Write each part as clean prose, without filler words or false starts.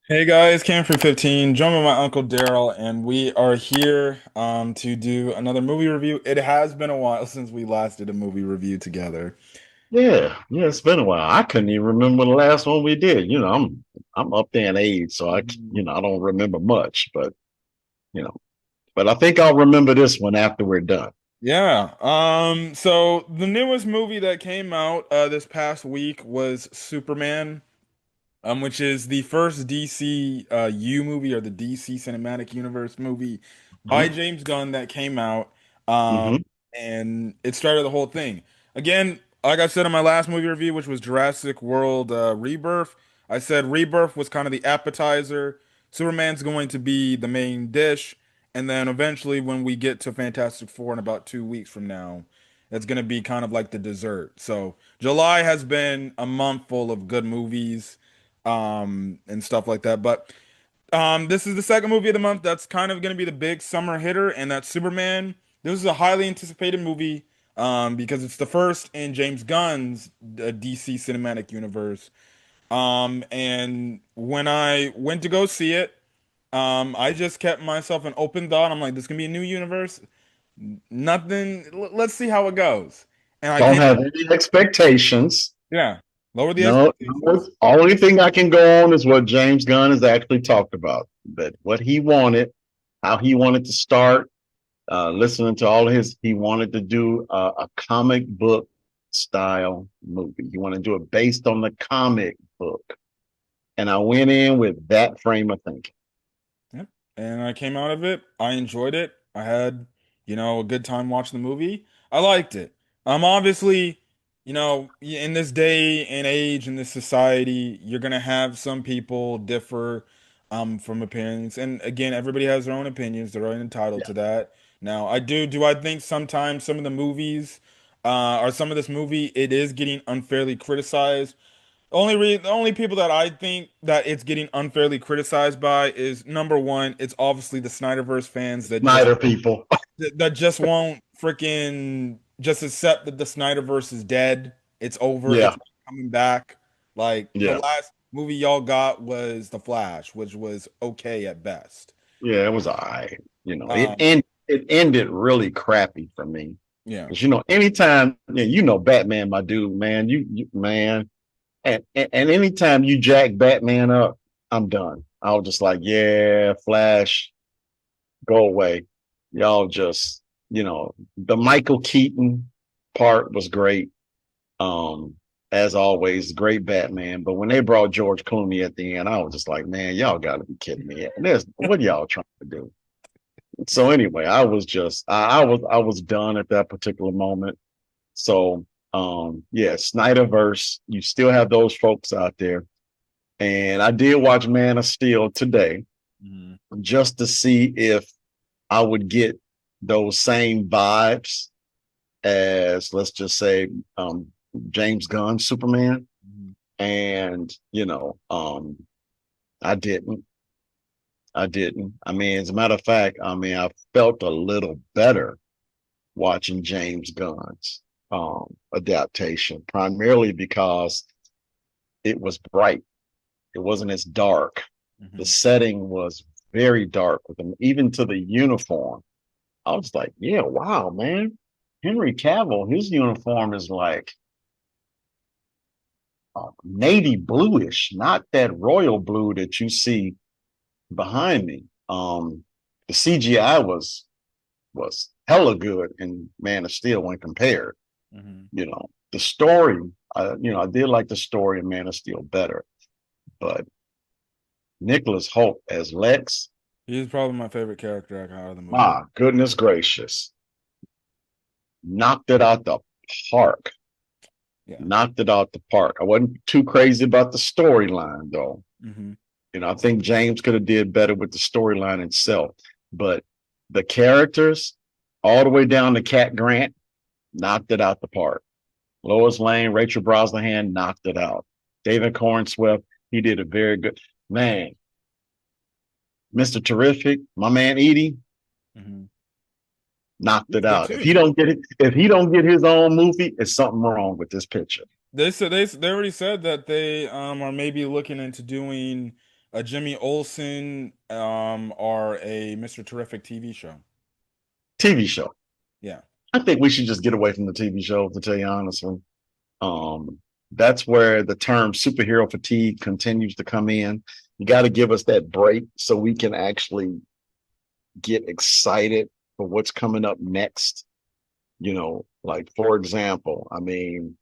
Hey guys, Cam for 15, joined by my Uncle Daryl, and we are here to do another movie review. It has been a while since we last did a movie review together. Yeah, it's been a while. I couldn't even remember the last one we did. I'm up there in age, so Mhm. I don't remember much, you know, but I think I'll remember this one after we're done. Yeah. So the newest movie that came out this past week was Superman, which is the first DC U movie or the DC Cinematic Universe movie by hmm James Gunn that came out. Um, hmm and it started the whole thing. Again, like I said in my last movie review, which was Jurassic World Rebirth, I said Rebirth was kind of the appetizer. Superman's going to be the main dish. And then eventually, when we get to Fantastic Four in about 2 weeks from now, it's going to be kind of like the dessert. So July has been a month full of good movies and stuff like that. But this is the second movie of the month that's kind of going to be the big summer hitter, and that's Superman. This is a highly anticipated movie because it's the first in James Gunn's DC cinematic universe. And when I went to go see it, I just kept myself an open thought. I'm like, this can be a new universe. Nothing. Let's see how it goes. And I Don't came, have any expectations. yeah, lower the No, expectations. only thing I can go on is what James Gunn has actually talked about. That what he wanted, how he wanted to start. Listening to all of he wanted to do a comic book style movie. He wanted to do it based on the comic book. And I went in with that frame of thinking. Yep. And I came out of it. I enjoyed it. I had, a good time watching the movie. I liked it. Obviously, in this day and age, in this society, you're gonna have some people differ from opinions. And again, everybody has their own opinions. They're entitled Yeah. to that. Now, do I think sometimes some of the movies, or some of this movie, it is getting unfairly criticized. The only people that I think that it's getting unfairly criticized by is number one, it's obviously the Snyderverse fans Snyder people. that just won't freaking just accept that the Snyderverse is dead. It's over. It's Yeah. not coming back. Like the Yeah. last movie y'all got was The Flash, which was okay at best. Yeah. It was all right. Um, It ended really crappy for me. yeah. Because anytime Batman, my dude, man, man, and anytime you jack Batman up, I'm done. I was just like, yeah, Flash, go away. Y'all just, the Michael Keaton part was great. Um, as always, great Batman. But when they brought George Clooney at the end, I was just like, man, y'all got to be kidding me. What y'all trying to do? So anyway, I was done at that particular moment. So yeah, Snyderverse, you still have those folks out there. And I did watch Man of Steel today Mhm. just to see if I would get those same vibes as, let's just say, James Gunn Superman. Mhm. And I didn't. I didn't. I mean, as a matter of fact, I mean, I felt a little better watching James Gunn's adaptation, primarily because it was bright. It wasn't as dark. The Mhm. setting was very dark with them, even to the uniform. I was like, yeah, wow, man. Henry Cavill, his uniform is like navy bluish, not that royal blue that you see behind me. The CGI was hella good in Man of Steel when compared. Mhm. The story, I did like the story in Man of Steel better, but Nicholas Holt as Lex, He's probably my favorite character out of the movie. my goodness gracious, knocked it out the park. Yeah. Knocked it out the park. I wasn't too crazy about the storyline though. Hmm. I think James could have did better with the storyline itself, but the characters, all the way down to Cat Grant, knocked it out the park. Lois Lane, Rachel Brosnahan knocked it out. David Corn Swift, he did a very good man. Mr. Terrific, my man Edie, Hmm. knocked He's it good out. too. If he don't get his own movie, it's something wrong with this picture. They said they already said that they are maybe looking into doing Jimmy Olsen, or a Mr. Terrific TV show. TV show. Yeah. I think we should just get away from the TV show, to tell you honestly. Um, that's where the term superhero fatigue continues to come in. You got to give us that break so we can actually get excited for what's coming up next. Like for example, I mean,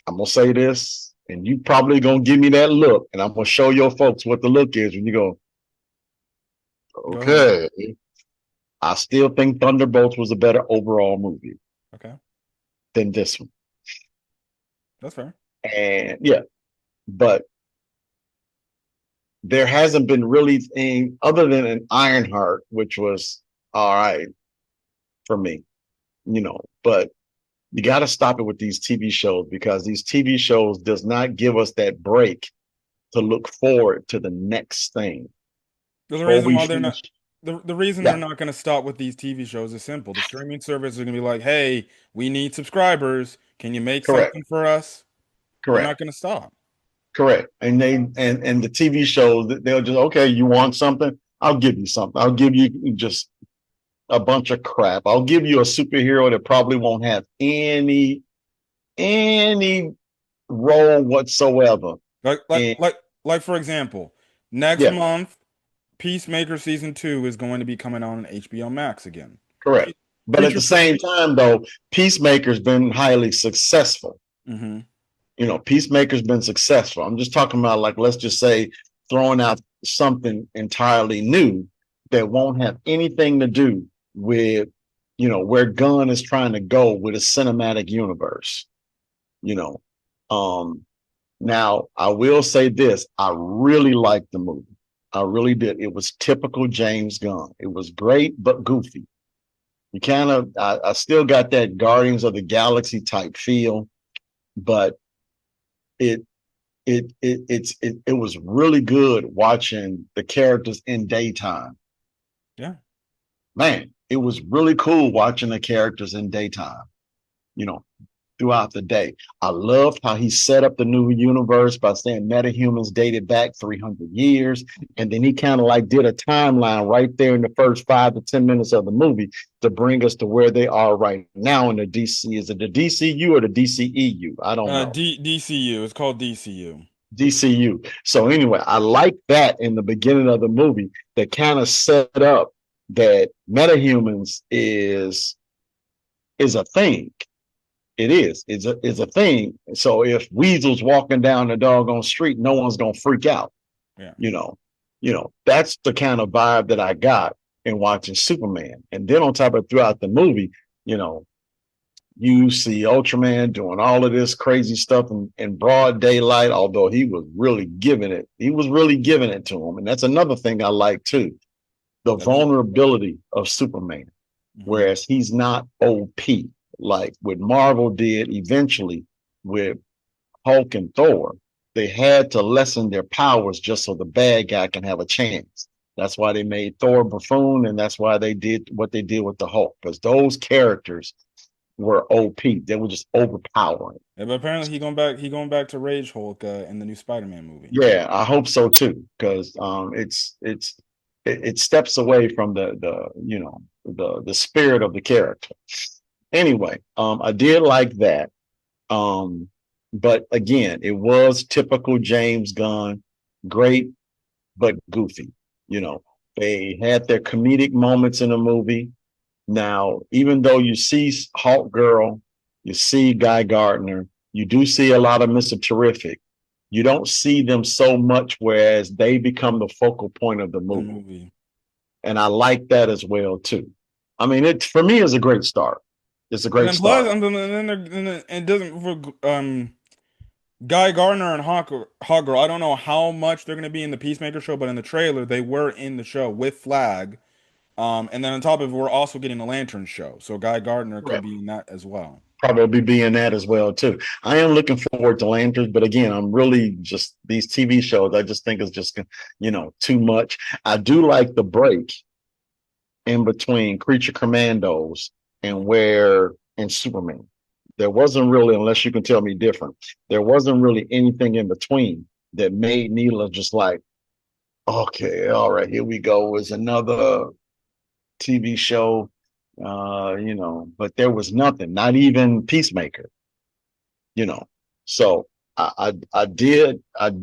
I'm gonna say this, and you probably gonna give me that look, and I'm gonna show your folks what the look is when you go, Go ahead. okay. I still think Thunderbolts was a better overall movie Okay. than this one. That's fair. And yeah, but there hasn't been really thing other than an Ironheart, which was all right for me, but you got to stop it with these TV shows because these TV shows does not give us that break to look forward to the next thing The before reason we why they're not finish. the reason they're Yeah, not going to stop with these TV shows is simple. The streaming service is going to be like, "Hey, we need subscribers. Can you make correct, something for us?" They're correct, not going to stop. correct. And and the TV shows they'll just okay, you want something? I'll give you something. I'll give you just a bunch of crap. I'll give you a superhero that probably won't have any role whatsoever. Like like And like like for example, next yeah, month Peacemaker season 2 is going to be coming on HBO Max again. correct. Pre But at Preacher the pre same time, though, Peacemaker's been highly successful. hmm Peacemaker's been successful. I'm just talking about, like, let's just say throwing out something entirely new that won't have anything to do with, where Gunn is trying to go with a cinematic universe. You know, um, now I will say this: I really liked the movie. I really did. It was typical James Gunn. It was great but goofy. You kind of, I still got that Guardians of the Galaxy type feel, but it it was really good watching the characters in daytime. Yeah. Man, it was really cool watching the characters in daytime. You know, throughout the day. I loved how he set up the new universe by saying metahumans dated back 300 years. And then he kind of like did a timeline right there in the first 5 to 10 minutes of the movie to bring us to where they are right now in the DC. Is it the DCU or the DCEU? I don't know. DCU. It's called DCU. DCU. So anyway, I like that in the beginning of the movie that kind of set up that metahumans is a thing. It is. It's a thing. So if Weasel's walking down the doggone street, no one's gonna freak out. Yeah. You know, that's the kind of vibe that I got in watching Superman. And then on top of throughout the movie, you know, you see Ultraman doing all of this crazy stuff in broad daylight, although he was really giving it. He was really giving it to him. And that's another thing I like too. The That is. vulnerability of Superman, hmm whereas he's not OP like what Marvel did eventually with Hulk and Thor. They had to lessen their powers just so the bad guy can have a chance. That's why they made Thor buffoon, and that's why they did what they did with the Hulk, because those characters were OP. They were just overpowering. Yeah, but apparently he going back to Rage Hulk in the new Spider-Man movie. Yeah, I hope so too, because it steps away from the spirit of the character. Anyway, I did like that. Um, but again, it was typical James Gunn, great but goofy. You know, they had their comedic moments in the movie. Now, even though you see Hawk Girl, you see Guy Gardner, you do see a lot of Mr. Terrific. You don't see them so much, whereas they become the focal point of the The movie. movie. And I like that as well too. I mean, it for me is a great start. It's a And great then plus, start. and then it doesn't for Guy Gardner and Hawk Girl. I don't know how much they're gonna be in the Peacemaker show, but in the trailer they were in the show with Flag. And then on top of it, we're also getting a Lantern show, so Guy Gardner could Correct. be in that as well. Probably be in that as well too. I am looking forward to Lanterns, but again, I'm really just these TV shows. I just think it's just too much. I do like the break in between Creature Commandos and Superman. There wasn't really, unless you can tell me different, there wasn't really anything in between. that made Neela just like, okay, all right, here we go. It's another TV show, but there was nothing, not even Peacemaker, you know. So I did like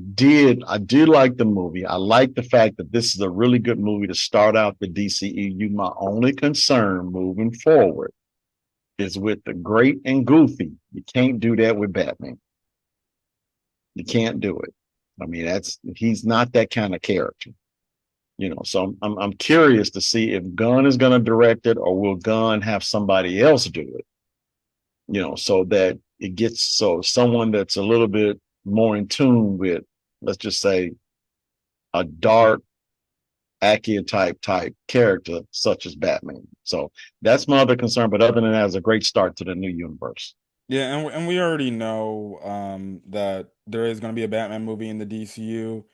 the movie. I like the fact that this is a really good movie to start out the DCEU. My only concern moving forward is with the great and goofy. You can't do that with Batman. You can't do it. I mean, he's not that kind of character. So I'm curious to see if Gunn is going to direct it or will Gunn have somebody else do it, so that it gets someone that's a little bit more in tune with, let's just say, a dark archetype character such as Batman. So that's my other concern. But other than that, it's a great start to the new universe. Yeah, and we already know that there is going to be a Batman movie in the DCU.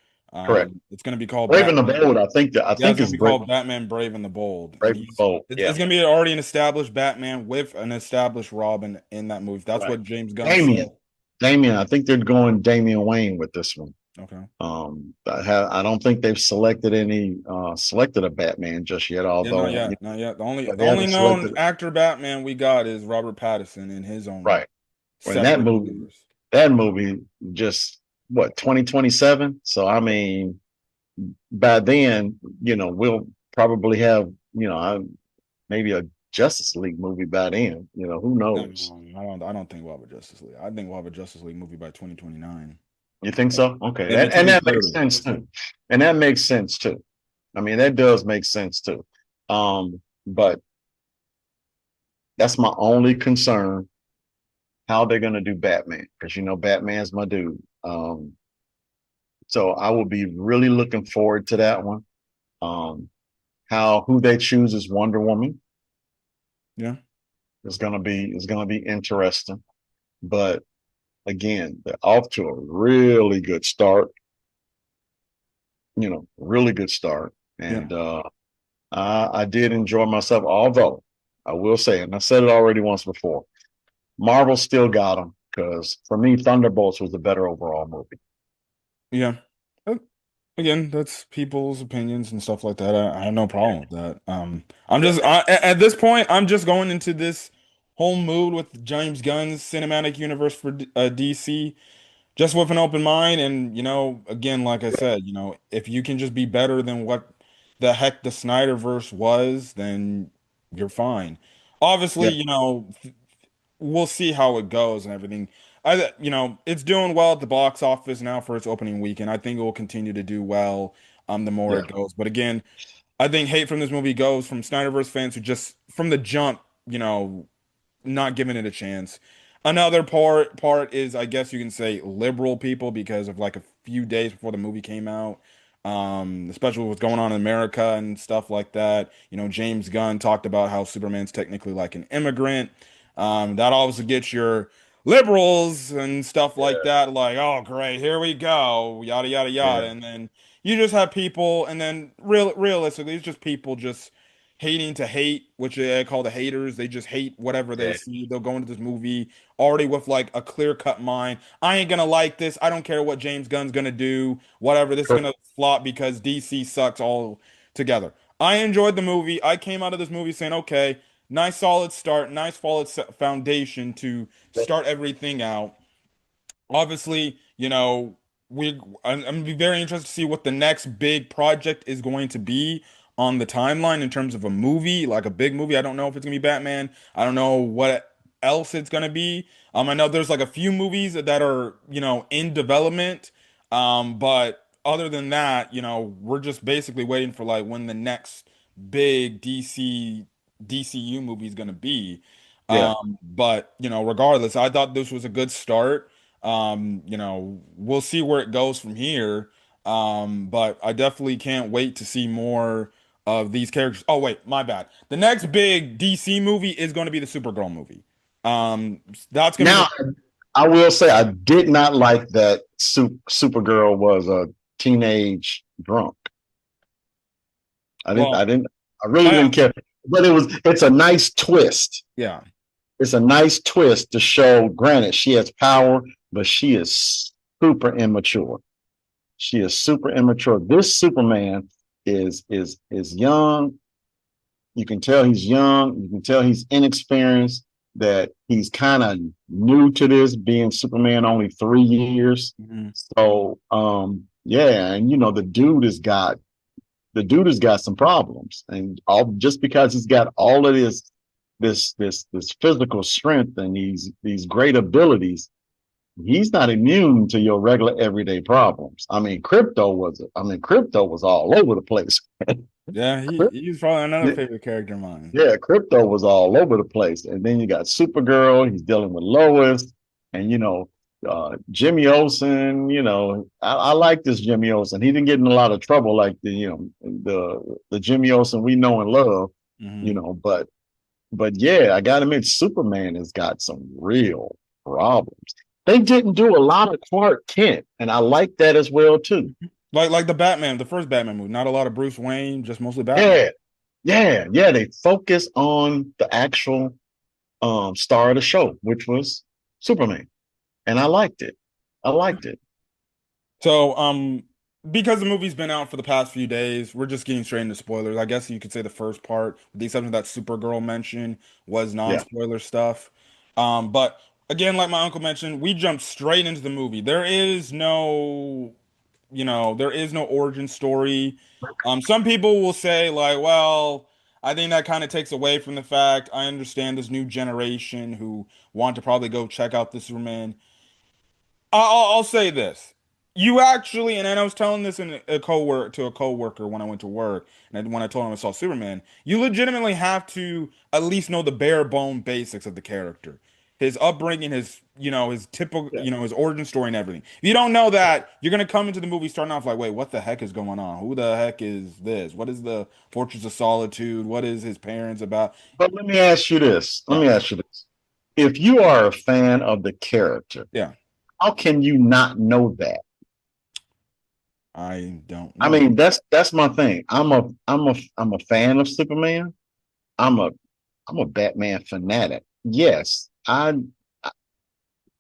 Correct. It's going to be called Brave and the Batman. Bold, I Yeah, it's think going is to be Brave, called Batman Brave and the Bold, and Brave and the Bold. it's Yeah, going to be already an established Batman with an established Robin in that movie. That's right. what James Gunn said. Damien. Damien. I think they're going Damian Wayne with this one. Okay. I don't think they've selected a Batman just yet. Yeah, not Although yet, not yet. The they only haven't known selected. actor Batman we got is Robert Pattinson in his own Right. When separate universe. that movie just what 2027. So I mean, by then, we'll probably have maybe a Justice League movie by then. Who No, knows? no, I don't think we'll have a Justice League. I think we'll have a Justice League movie by 2029. You think so? Okay, Maybe and that makes 2030. sense too. And that makes sense too. I mean, that does make sense too. But that's my only concern, how they're gonna do Batman, because Batman's my dude. So I will be really looking forward to that one. Um, who they choose as Wonder Woman Yeah, is gonna be interesting. But again, they're off to a really good start. Really good start, yeah, and I did enjoy myself. Although I will say, and I said it already once before, Marvel still got them because for me, Thunderbolts was the better overall movie. yeah. Uh, Again, that's people's opinions and stuff like that. I have no problem with that. I'm Yeah, just at this point, I'm just going into this whole mood with James Gunn's cinematic universe for DC, just with an open mind. And again, like I said, if you can just be better than what the heck the Snyderverse was, then you're fine. Obviously, yeah, we'll see how it goes and everything. It's doing well at the box office now for its opening weekend. I think it will continue to do well, the more yeah, it goes. But again, I think hate from this movie goes from Snyderverse fans who just from the jump, not giving it a chance. Another part is, I guess you can say, liberal people because of like a few days before the movie came out, especially what's going on in America and stuff like that. James Gunn talked about how Superman's technically like an immigrant. That obviously gets your liberals and stuff like yeah, that, like, oh great, here we go, yada yada yeah, yada, and then you just have people, and then realistically, it's just people just hating to hate, which they call the haters. They just hate whatever they yeah. see. They'll go into this movie already with like a clear-cut mind. I ain't gonna like this. I don't care what James Gunn's gonna do. Whatever. This is gonna flop because DC sucks all together. I enjoyed the movie. I came out of this movie saying, okay, nice solid start, nice solid foundation to start everything out. Obviously, I'm gonna be very interested to see what the next big project is going to be on the timeline in terms of a movie, like a big movie. I don't know if it's gonna be Batman. I don't know what else it's gonna be. I know there's like a few movies that are, in development. But other than that, we're just basically waiting for like when the next big DCU movie is gonna be. Yeah. But regardless, I thought this was a good start. We'll see where it goes from here. But I definitely can't wait to see more of these characters. Oh, wait, my bad. The next big DC movie is going to be the Supergirl movie. Um, that's going to be Now I will say I did not like that Supergirl was a teenage drunk. I didn't. I well, didn't. I really I didn't care. But it's a nice twist. yeah. It's a nice twist to show. Granted, she has power, but she is super immature. She is super immature. This Superman is young. You can tell he's young. You can tell he's inexperienced. That he's kind of new to this, being Superman only 3 years. Mhm. So yeah, and the dude has got some problems, and all just because he's got all of this physical strength and these great abilities, he's not immune to your regular everyday problems. Crypto was all over the place. Yeah, he's probably another favorite character of mine. Yeah, Crypto was all over the place. And then you got Supergirl, he's dealing with Lois, and Jimmy Olsen, I like this Jimmy Olsen. He didn't get in a lot of trouble like the Jimmy Olsen we know and love, Hmm. but yeah, I gotta admit, Superman has got some real problems. They didn't do a lot of Clark Kent, and I like that as well too. Like the Batman, the first Batman movie. Not a lot of Bruce Wayne, just mostly Batman. Yeah, yeah. They focus on the actual star of the show, which was Superman, and I liked it. I liked it. So, because the movie's been out for the past few days, we're just getting straight into spoilers. I guess you could say the first part, with the exception that Supergirl mentioned, was Yeah, non-spoiler stuff. But again, like my uncle mentioned, we jumped straight into the movie. There is no origin story. Some people will say like, well, I think that kind of takes away from the fact I understand this new generation who want to probably go check out the Superman. I'll say this. You actually, and I was telling this in a coworker to a coworker when I went to work, and when I told him I saw Superman, you legitimately have to at least know the bare bone basics of the character, his upbringing, his typical, yeah. his origin story and everything. If you don't know that, you're gonna come into the movie starting off like, wait, what the heck is going on? Who the heck is this? What is the Fortress of Solitude? What is his parents about? But let me ask you this. Let Yeah, me ask you this. If you are a fan of the character, yeah. how can you not know that? I don't I know. mean, that's my thing. I'm a fan of Superman. I'm a I'm a Batman fanatic. Yes, I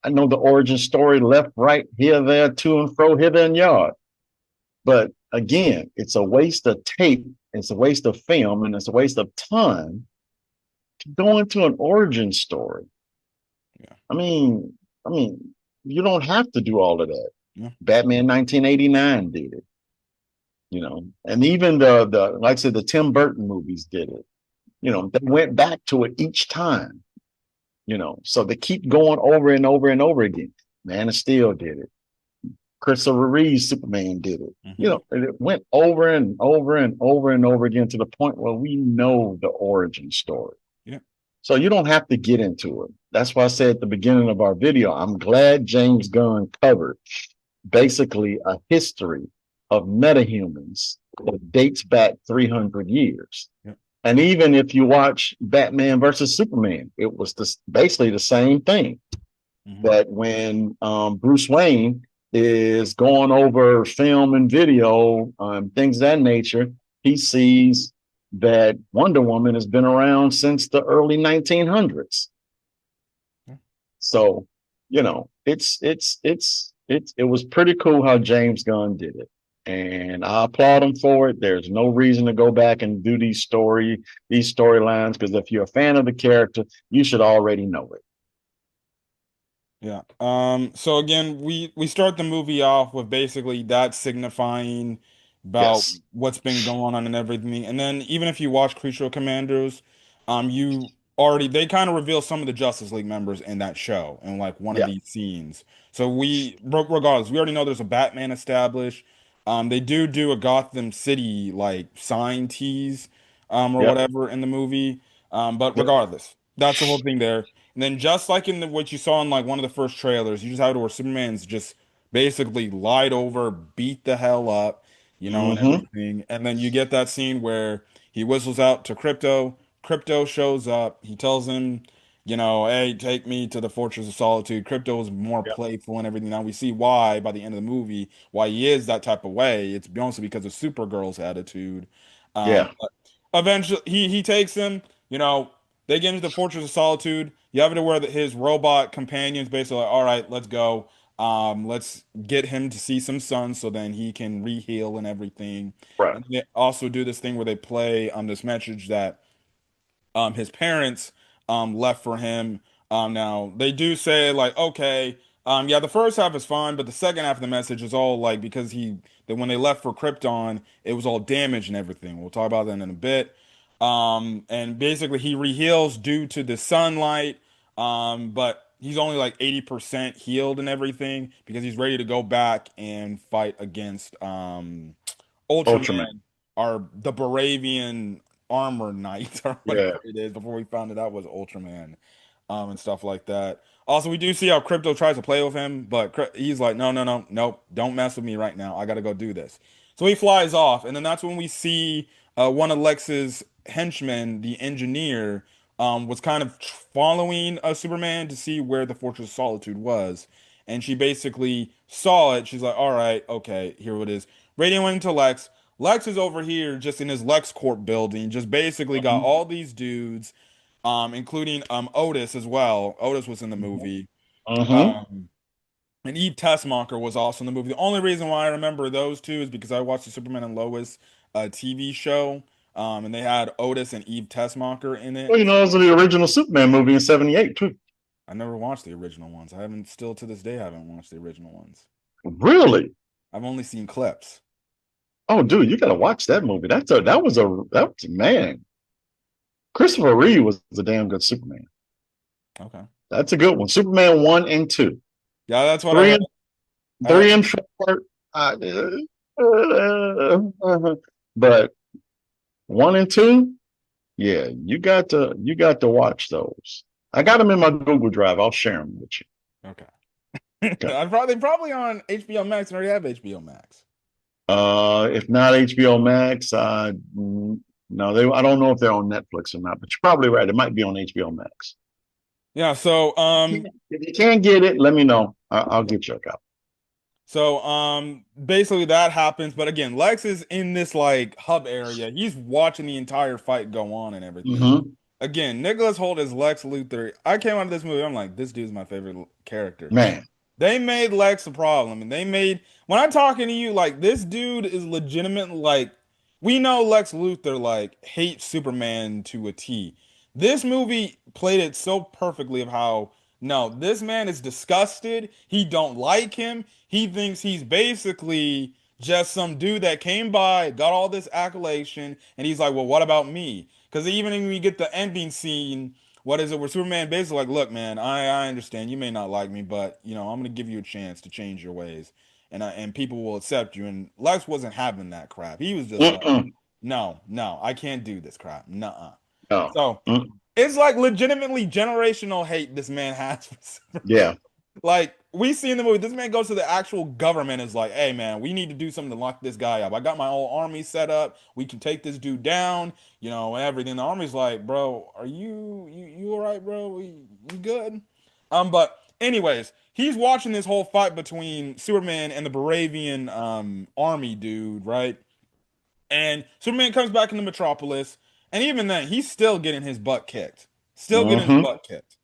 know the origin story, left, right, here, there, to and fro, hither and yard. But again, it's a waste of tape, it's a waste of film, and it's a waste of time to go into an origin story. Yeah, I mean, I mean, you don't have to do all of that. yeah. Batman 1989 did it, and even the like I said, the Tim Burton movies did it. They went back to it each time. So they keep going over and over and over again. Man of Steel did it. Christopher Reeve's Superman did it. Hmm. And it went over and over and over and over again to the point where we know the origin story. Yeah. So you don't have to get into it. That's why I said at the beginning of our video, I'm glad James Gunn covered basically a history of metahumans that dates back 300 years. Yeah. And even if you watch Batman versus Superman, it was basically the same thing. Hmm. But when Bruce Wayne is going over film and video, things of that nature, he sees that Wonder Woman has been around since the early 1900s. Yeah. So, it was pretty cool how James Gunn did it. And I applaud him for it. There's no reason to go back and do these storylines, because if you're a fan of the character, you should already know it. Yeah. So again, we start the movie off with basically that signifying about Yes. what's been going on and everything. And then even if you watch Crucial Commandos, you already they kind of reveal some of the Justice League members in that show in like one of Yeah. these scenes. So regardless, we already know there's a Batman established. They do a Gotham City like sign tease, or Yep. whatever in the movie. But Yep. regardless, that's the whole thing there. And then just like in what you saw in like one of the first trailers, you just have it where Superman's just basically lied over, beat the hell up, and Mm-hmm. everything. And then you get that scene where he whistles out to Crypto. Crypto shows up. He tells him, hey, take me to the Fortress of Solitude. Crypto is more Yep. playful and everything. Now we see why by the end of the movie, why he is that type of way. It's mostly because of Supergirl's attitude. Yeah. But eventually he takes him, they get into the Fortress of Solitude. You have it to where his robot companions basically like, all right, let's go. Let's get him to see some sun so then he can re-heal and everything. Right. And they also do this thing where they play this message that his parents left for him. Now they do say like, okay, yeah, the first half is fine, but the second half of the message is all like because he that when they left for Krypton, it was all damaged and everything. We'll talk about that in a bit. And basically he reheals due to the sunlight, but he's only like 80% healed and everything because he's ready to go back and fight against Ultraman. Ultraman, or the Baravian armor knight or Yeah. whatever it is before we found it out was Ultraman, and stuff like that. Also, we do see how Crypto tries to play with him, but he's like, no, no, no, nope, don't mess with me right now. I gotta go do this. So he flies off, and then that's when we see one of Lex's henchmen, the engineer, was kind of following Superman to see where the Fortress of Solitude was. And she basically saw it. She's like, all right, okay, here it is. Radio went into Lex. Lex is over here just in his LexCorp building, just basically got all these dudes, including Otis as well. Otis was in the movie. Mm-hmm. Um, and Eve Tessmacher was also in the movie. The only reason why I remember those two is because I watched the Superman and Lois TV show, and they had Otis and Eve Tessmacher in Well, it. those are the original Superman movie in '78 too. I never watched the original ones. I haven't, still to this day, haven't watched the original ones. Really? I've only seen clips. Oh, dude, you got to watch that movie. That was man. Christopher Reeve was a damn good Superman. Okay. That's a good one. Superman 1 and 2, Yeah, that's what I three heard. and I heard. three and 4. But 1 and 2, yeah, you got to watch those. I got them in my Google Drive. I'll share them with you. Okay. Okay. They probably on HBO Max. I already have HBO Max. If not HBO Max, no, I don't know if they're on Netflix or not, but you're probably right. It might be on HBO Max. Yeah, so If you can't get it, let me know. I'll get you a copy. basically that happens, but again, Lex is in this like hub area. He's watching the entire fight go on and everything. Mm-hmm. Again, Nicholas Hoult is Lex Luthor. I came out of this movie, I'm like, this dude's my favorite character. Man, They made Lex a problem, and they made when I'm talking to you, like this dude is legitimate. Like we know Lex Luthor like hates Superman to a T. This movie played it so perfectly of how no, this man is disgusted. He don't like him. He thinks he's basically just some dude that came by, got all this accolation, and he's like, well, what about me? Because even when we get the ending scene, what is it? Where Superman basically like, look, man, I understand you may not like me, but I'm gonna give you a chance to change your ways, and people will accept you. And Lex wasn't having that crap. He was just like, mm-mm, no, no, I can't do this crap. Nuh-uh. no, So it's like legitimately generational hate this man has for Superman. yeah, Like we see in the movie, this man goes to the actual government and is like, "Hey, man, we need to do something to lock this guy up. I got my whole army set up. We can take this dude down, and everything." The army's like, "Bro, are you all right, bro? You good?" But anyways, he's watching this whole fight between Superman and the Baravian army dude, right? And Superman comes back into Metropolis, and even then, he's still getting his butt kicked. Still getting his mm-hmm, butt kicked.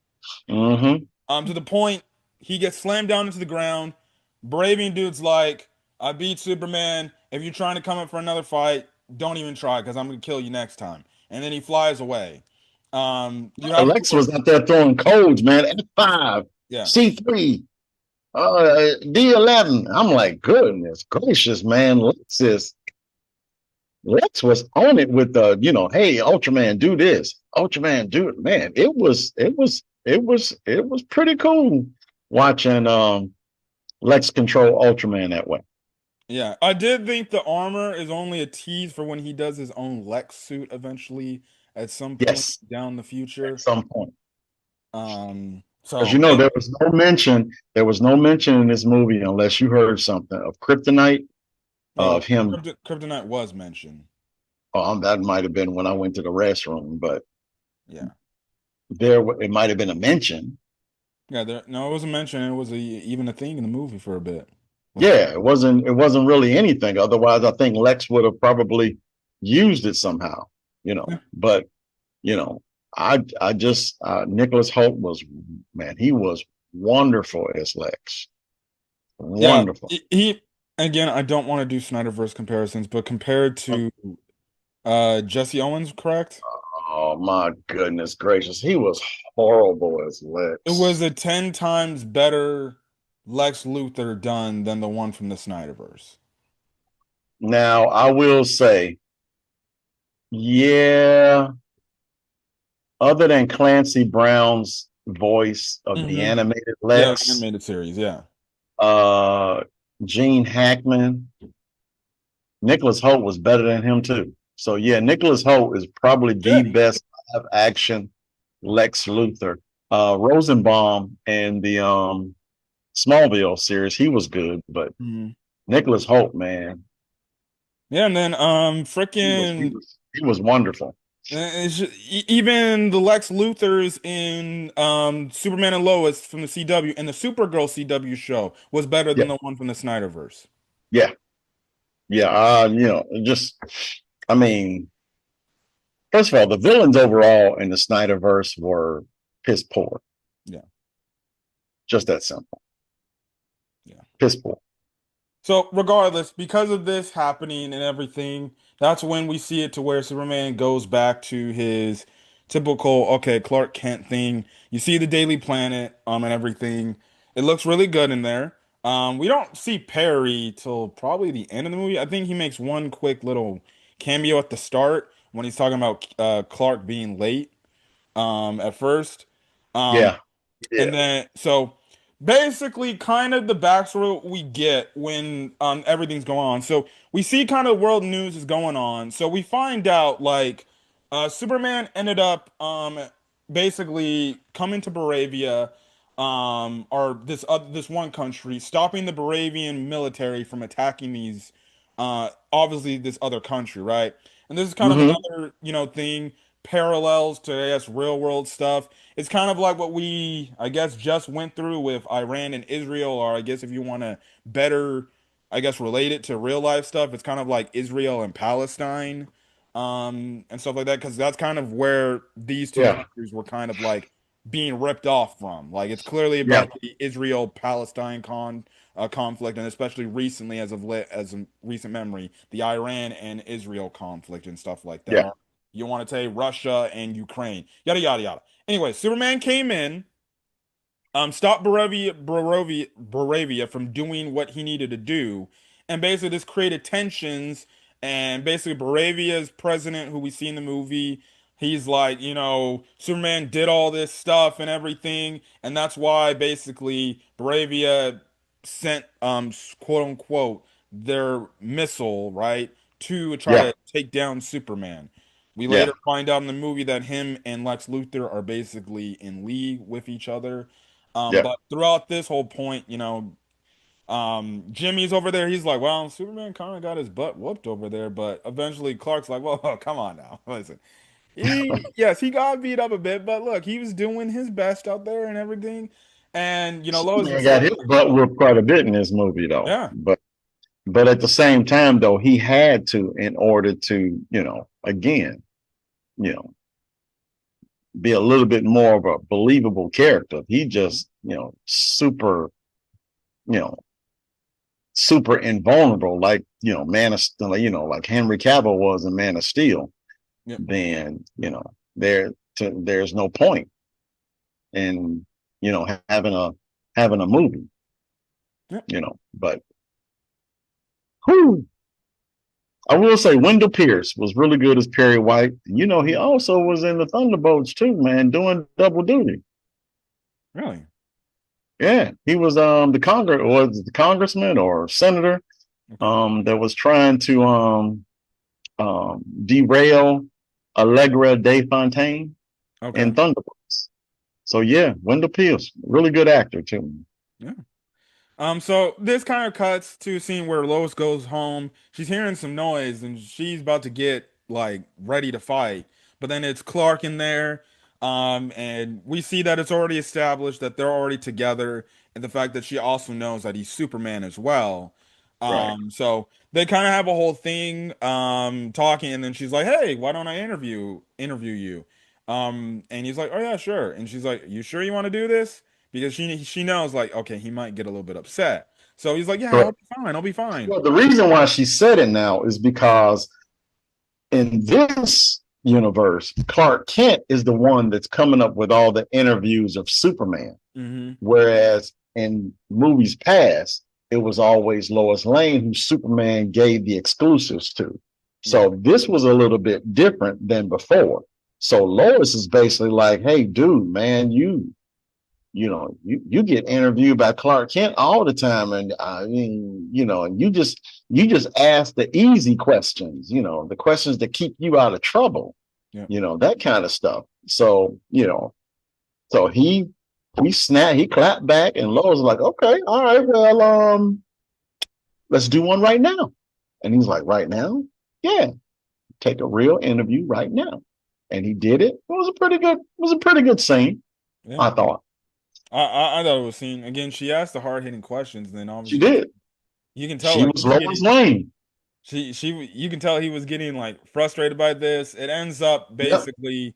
mm-hmm. To the point he gets slammed down into the ground. Braving dude's like, I beat Superman. If you're trying to come up for another fight, don't even try because I'm gonna kill you next time. And then he flies away. You have Alexa was out there throwing codes, man. F5, yeah, C3, D11. I'm like, goodness gracious, man. Lex was on it with hey, Ultraman, do this. Ultraman, do it. Man, it was pretty cool watching Lex control Ultraman that way. yeah. I did think the armor is only a tease for when he does his own Lex suit eventually at some point Yes, down the at future. some point. Because So there was no mention in this movie unless you heard something of Kryptonite, oh, of him. Kryptonite was mentioned. That might have been when I went to the restroom, but Yeah. it might have been a mention. Yeah, no, it wasn't mentioned. It was even a thing in the movie for a bit. Wasn't Yeah, it wasn't really anything. Otherwise, I think Lex would have probably used it somehow, it? But you know, I just Nicholas Holt was, man, he was wonderful as Lex. Yeah, Wonderful. he again, I don't want to do Snyderverse comparisons, but compared to Jesse Owens, correct? Oh my goodness gracious. He was horrible as It was Lex. a 10 times better Lex Luthor done than the one from the Snyderverse. Now, I will say, yeah, other than Clancy Brown's voice of the Hmm. animated Yeah, the Lex, animated series, yeah. uh, Gene Hackman, Nicholas Hoult was better than him too. So yeah, Nicholas Hoult is probably the Shit. best live action Lex Luthor. Rosenbaum and the Smallville series, he was good, but Mhm. Nicholas Hoult, man, Yeah, and then he was he freaking was he was wonderful. even the Lex Luthors in Superman and Lois from the CW and the Supergirl CW show was better Yeah, than the one from the Snyderverse. yeah, yeah. Just I mean, first of all, the villains overall in the Snyderverse were piss poor. Yeah. Just that simple. Yeah. Piss poor. So regardless, because of this happening and everything, that's when we see it to where Superman goes back to his typical, okay, Clark Kent thing. You see the Daily Planet, and everything. It looks really good in there. We don't see Perry till probably the end of the movie. I think he makes one quick little cameo at the start when he's talking about Clark being late, at first. Um, Yeah, yeah. and then, so basically, kind of the backstory we get when everything's going on. So we see kind of world news is going on. So we find out like Superman ended up basically coming to Baravia, or this one country, stopping the Baravian military from attacking these obviously this other country, right? And this is kind of Mm-hmm. another thing parallels to I guess real world stuff. It's kind of like what we, I guess, just went through with Iran and Israel, or I guess if you want to better, I guess, relate it to real life stuff, it's kind of like Israel and Palestine, and stuff like that, because that's kind of where these two Yeah, countries were kind of like being ripped off from. Like it's clearly yeah, about the Israel-Palestine conflict, and especially recently, as of recent memory, the Iran and Israel conflict and stuff like that. yeah, Or you want to say Russia and Ukraine, yada yada yada. Anyway, Superman came in, stopped Baravia from doing what he needed to do, and basically this created tensions. And basically, Baravia's president, who we see in the movie, he's like, Superman did all this stuff and everything, and that's why basically Baravia sent, quote unquote, their missile, right, to try yeah, to take down Superman. We yeah, later find out in the movie that him and Lex Luthor are basically in league with each other. yeah. But throughout this whole point, Jimmy's over there. He's like, well, Superman kind of got his butt whooped over there. But eventually Clark's like, well, come on now. Listen, yes, he got beat up a bit, but look, he was doing his best out there and everything. And, Lois Superman just like, got his butt whooped quite a bit in this movie, though. yeah, But at the same time, though, he had to in order to, again, you know, be a little bit more of a believable character. He just, super, you know, super invulnerable, like like Henry Cavill was in Man of Steel. yeah, Then there's no point in having a movie, yeah. But whew, I will say Wendell Pierce was really good as Perry White. He also was in the Thunderbolts too, man, doing double duty. Really? Yeah, he was the congressman or senator Okay. that was trying to derail Allegra De Fontaine Okay. in Thunderbolts. So yeah, Wendell Pierce, really good actor too. Yeah. So this kind of cuts to a scene where Lois goes home. She's hearing some noise and she's about to get like ready to fight. But then it's Clark in there. And we see that it's already established that they're already together, and the fact that she also knows that he's Superman as well. Right. So they kind of have a whole thing talking, and then she's like, "Hey, why don't I interview you?" And he's like, "Oh yeah, sure." And she's like, "You sure you want to do this?" because she knows like, okay, he might get a little bit upset. So he's like, yeah, I'll Correct. be fine. I'll be fine. Well, the reason why she said it now is because in this universe, Clark Kent is the one that's coming up with all the interviews of Superman. Hmm. Whereas in movies past, it was always Lois Lane who Superman gave the exclusives to. Yeah. So this was a little bit different than before. So Lois is basically like, hey, dude, man, you get interviewed by Clark Kent all the time, and I mean, and you just ask the easy questions, the questions that keep you out of trouble, Yeah. that kind of stuff. So so he clapped back, and Lois was like, okay, all right, well, let's do one right now. And he's like, right now, yeah, take a real interview right now. And he did it. It was a pretty good scene, Yeah. I thought. I thought it was seen again. She asked the hard hitting questions, and then She obviously did. you can tell She like was he's Lois getting Lane. she you can tell he was getting like frustrated by this. It ends up Yep. basically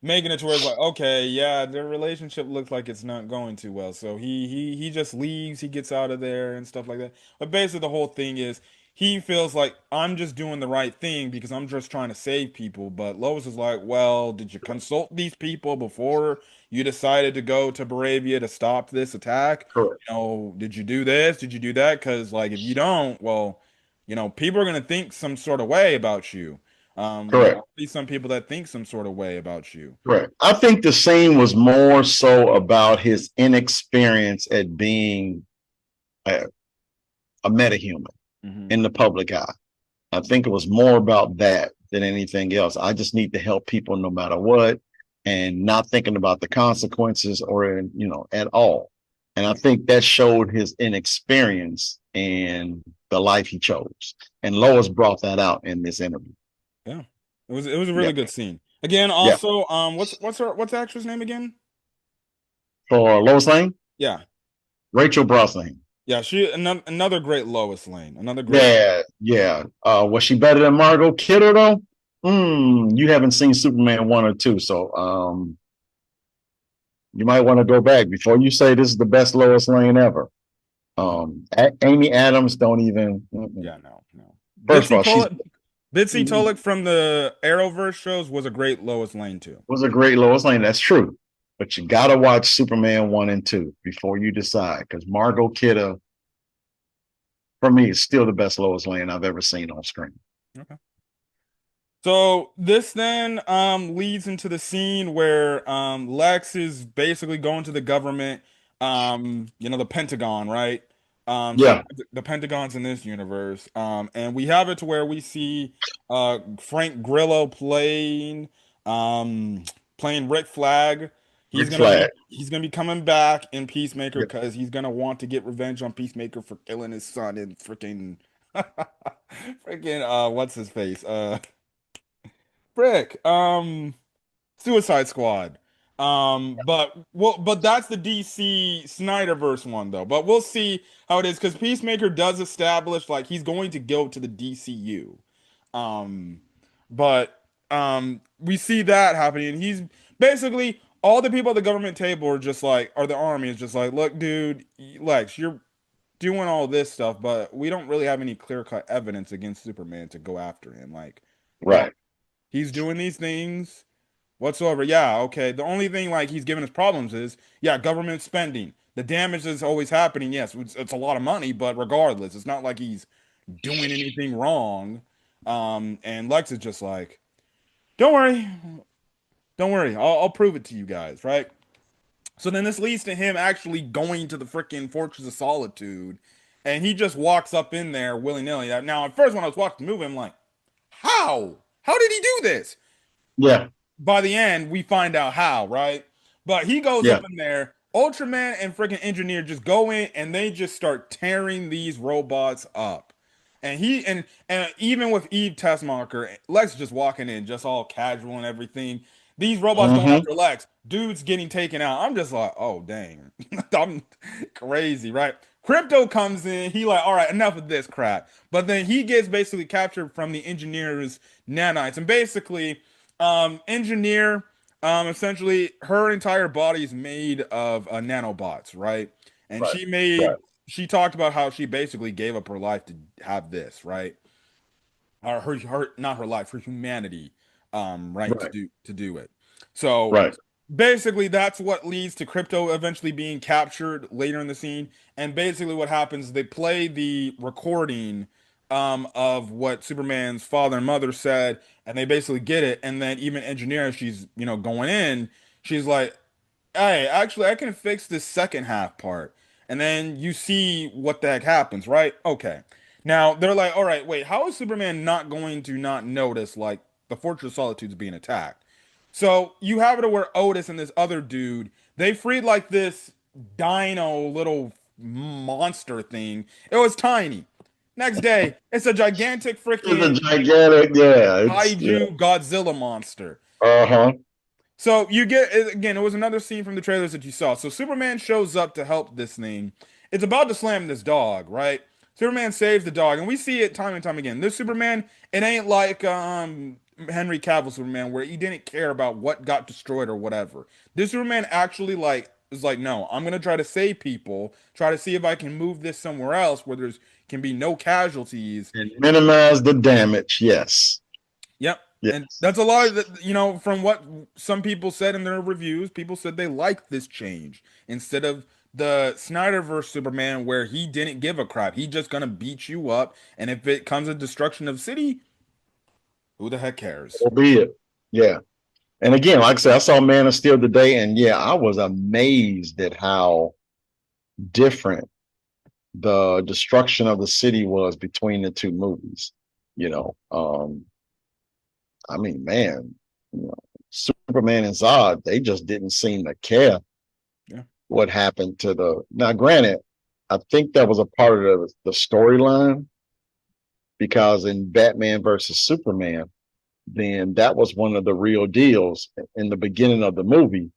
making it to where it's like, okay, yeah, their relationship looks like it's not going too well. So he just leaves, he gets out of there and stuff like that. But basically the whole thing is he feels like I'm just doing the right thing because I'm just trying to save people. But Lois is like, well, did you consult these people before you decided to go to Baravia to stop this attack? Correct. Did you do this? Did you do that? Because like if you don't, well, people are gonna think some sort of way about you. There'll Correct. be some people that think some sort of way about you. Correct. I think the scene was more so about his inexperience at being a, a metahuman Hmm. in the public eye. I think it was more about that than anything else. I just need to help people no matter what, and not thinking about the consequences or at all. And I think that showed his inexperience in the life he chose. And Lois brought that out in this interview. Yeah, it was a Yeah. really good scene. Again, Yeah. also, what's the actress name again? For Lois Lane, Yeah, Rachel Brosnahan. yeah, she another great Lois Lane, another great. Yeah, yeah. Was she better than Margot Kidder though? You haven't seen Superman 1 or 2, so you might want to go back before you say this is the best Lois Lane ever. Amy Adams don't even. Yeah, no, no. First of all, she's Bitsy Tolik from the Arrowverse shows was a great Lois Lane too. was a great Lois Lane. That's true, but you gotta watch Superman 1 and 2 before you decide, because Margot Kidder, for me, is still the best Lois Lane I've ever seen on screen. Okay. So this then leads into the scene where Lex is basically going to the government, the Pentagon, right? So Yeah, the Pentagon's in this universe. And we have it to where we see Frank Grillo playing Rick Flag. He's Rick gonna be Flag. he's gonna be coming back in Peacemaker Yeah. because he's gonna want to get revenge on Peacemaker for killing his son and freaking freaking what's his face? Frick, Suicide Squad. But that's the DC Snyderverse one though. But we'll see how it is because Peacemaker does establish like he's going to go to the DCU. Um, but we see that happening. He's basically all the people at the government table are just like, or the army is just like, look, dude, Lex, you're doing all this stuff, but we don't really have any clear-cut evidence against Superman to go after him. Like, no, Right. he's doing these things whatsoever. Yeah, okay. The only thing like he's giving us problems is, yeah, government spending. The damage is always happening. Yes, it's a lot of money, but regardless, it's not like he's doing anything wrong. And Lex is just like, don't worry, don't worry. I'll prove it to you guys, right? So then this leads to him actually going to the freaking Fortress of Solitude, and he just walks up in there willy-nilly. Now, at first when I was watching the movie, I'm like, how? How did he do this? Yeah. By the end, we find out how, right? But he goes Yeah. up in there. Ultraman and freaking Engineer just go in and they just start tearing these robots up. And even with Eve Tessmacher, Lex just walking in, just all casual and everything. These robots going Mm-hmm. after Lex. Dude's getting taken out. I'm just like, oh dang, I'm crazy, right? Crypto comes in. He like, all right, enough of this crap. But then he gets basically captured from the engineer's nanites, and basically engineer Essentially, her entire body is made of nanobots, right? And Right. Right. she talked about how she basically gave up her life to have this, right? Her not her life, her humanity, right, Right. to do it. So Right. basically, that's what leads to Crypto eventually being captured later in the scene. And basically, what happens is they play the recording of what Superman's father and mother said, and they basically get it. And then even engineer, she's going in, she's like, hey, actually, I can fix this second half part. And then you see what the heck happens, right? Okay. Now they're like, all right, wait, how is Superman not going to not notice like the Fortress of Solitude's being attacked? So you have it where Otis and this other dude, they freed like this dino little monster thing. It was tiny. Next day, it's a gigantic It's a freaking gigantic, yeah. It's yeah. kaiju Godzilla monster. Uh-huh. So you get again, it was another scene from the trailers that you saw. So Superman shows up to help this thing. It's about to slam this dog, right? Superman saves the dog, and we see it time and time again. This Superman, it ain't like Henry Cavill Superman where he didn't care about what got destroyed or whatever. This Superman actually like is like, no, I'm gonna try to save people, try to see if I can move this somewhere else where there's can be no casualties. And minimize the damage. Yes. Yep. And Yes. that's a lot of from what some people said in their reviews, people said they liked this change instead of the Snyderverse Superman where he didn't give a crap. He just gonna beat you up, and if it comes to destruction of city, who the heck cares? Albeit. Yeah. And again, like I said, I saw Man of Steel today, and yeah, I was amazed at how different the destruction of the city was between the two movies. You know, I mean, man, you know, Superman and Zod, they just didn't seem to care Yeah. what happened to the. Now, granted, I think that was a part of the storyline because in Batman versus Superman, then that was one of the real deals in the beginning of the movie,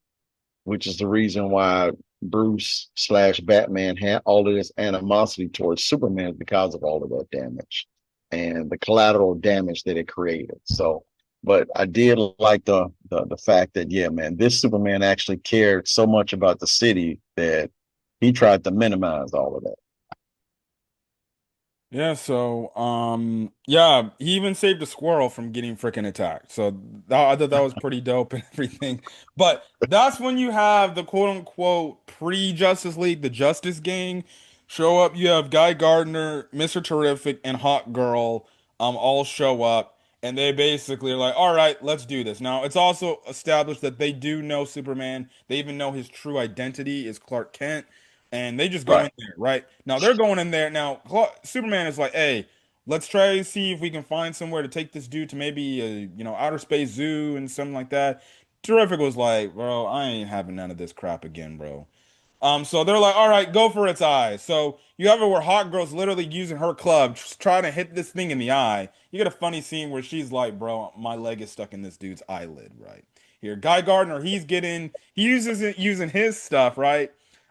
which is the reason why Bruce slash Batman had all of this animosity towards Superman because of all of that damage and the collateral damage that it created. So, but I did like the fact that yeah, man, this Superman actually cared so much about the city that he tried to minimize all of that. Yeah, so yeah, he even saved a squirrel from getting freaking attacked. So I thought that was pretty dope and everything. But that's when you have the quote unquote pre-Justice League, the Justice Gang show up. You have Guy Gardner, Mr. Terrific, and Hawk Girl all show up, and they basically are like, all right, let's do this. Now it's also established that they do know Superman. They even know his true identity is Clark Kent, and they just go Right, in there, right? Now they're going in there. Now Superman is like, "Hey, let's try to see if we can find somewhere to take this dude to maybe a outer space zoo and something like that." Terrific was like, "Bro, I ain't having none of this crap again, bro." So they're like, "All right, go for its eyes." So you have it where Hot Girl's literally using her club, just trying to hit this thing in the eye. You get a funny scene where she's like, "Bro, my leg is stuck in this dude's eyelid, right here." Guy Gardner, he uses it using his stuff, right?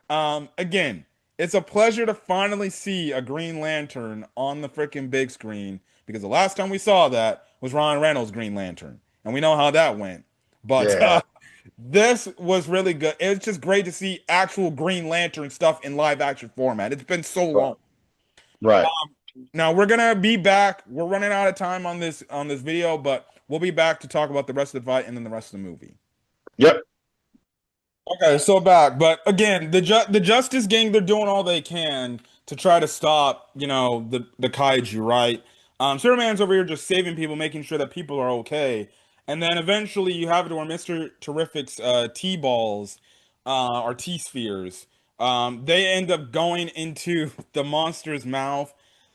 Again, it's a pleasure to finally see a Green Lantern on the freaking big screen because the last time we saw that was Ryan Reynolds' Green Lantern, and we know how that went. But yeah, this was really good. It's just great to see actual Green Lantern stuff in live action format. It's been so right, long. right. Now we're gonna be back. We're running out of time on this video, but we'll be back to talk about the rest of the fight and then the rest of the movie. Yep, Okay, so back, but again, the Justice Gang, they're doing all they can to try to stop, the kaiju, right? Superman's over here just saving people, making sure that people are okay, and then eventually you have it where Mr. Terrific's T-balls, or T-spheres, they end up going into the monster's mouth,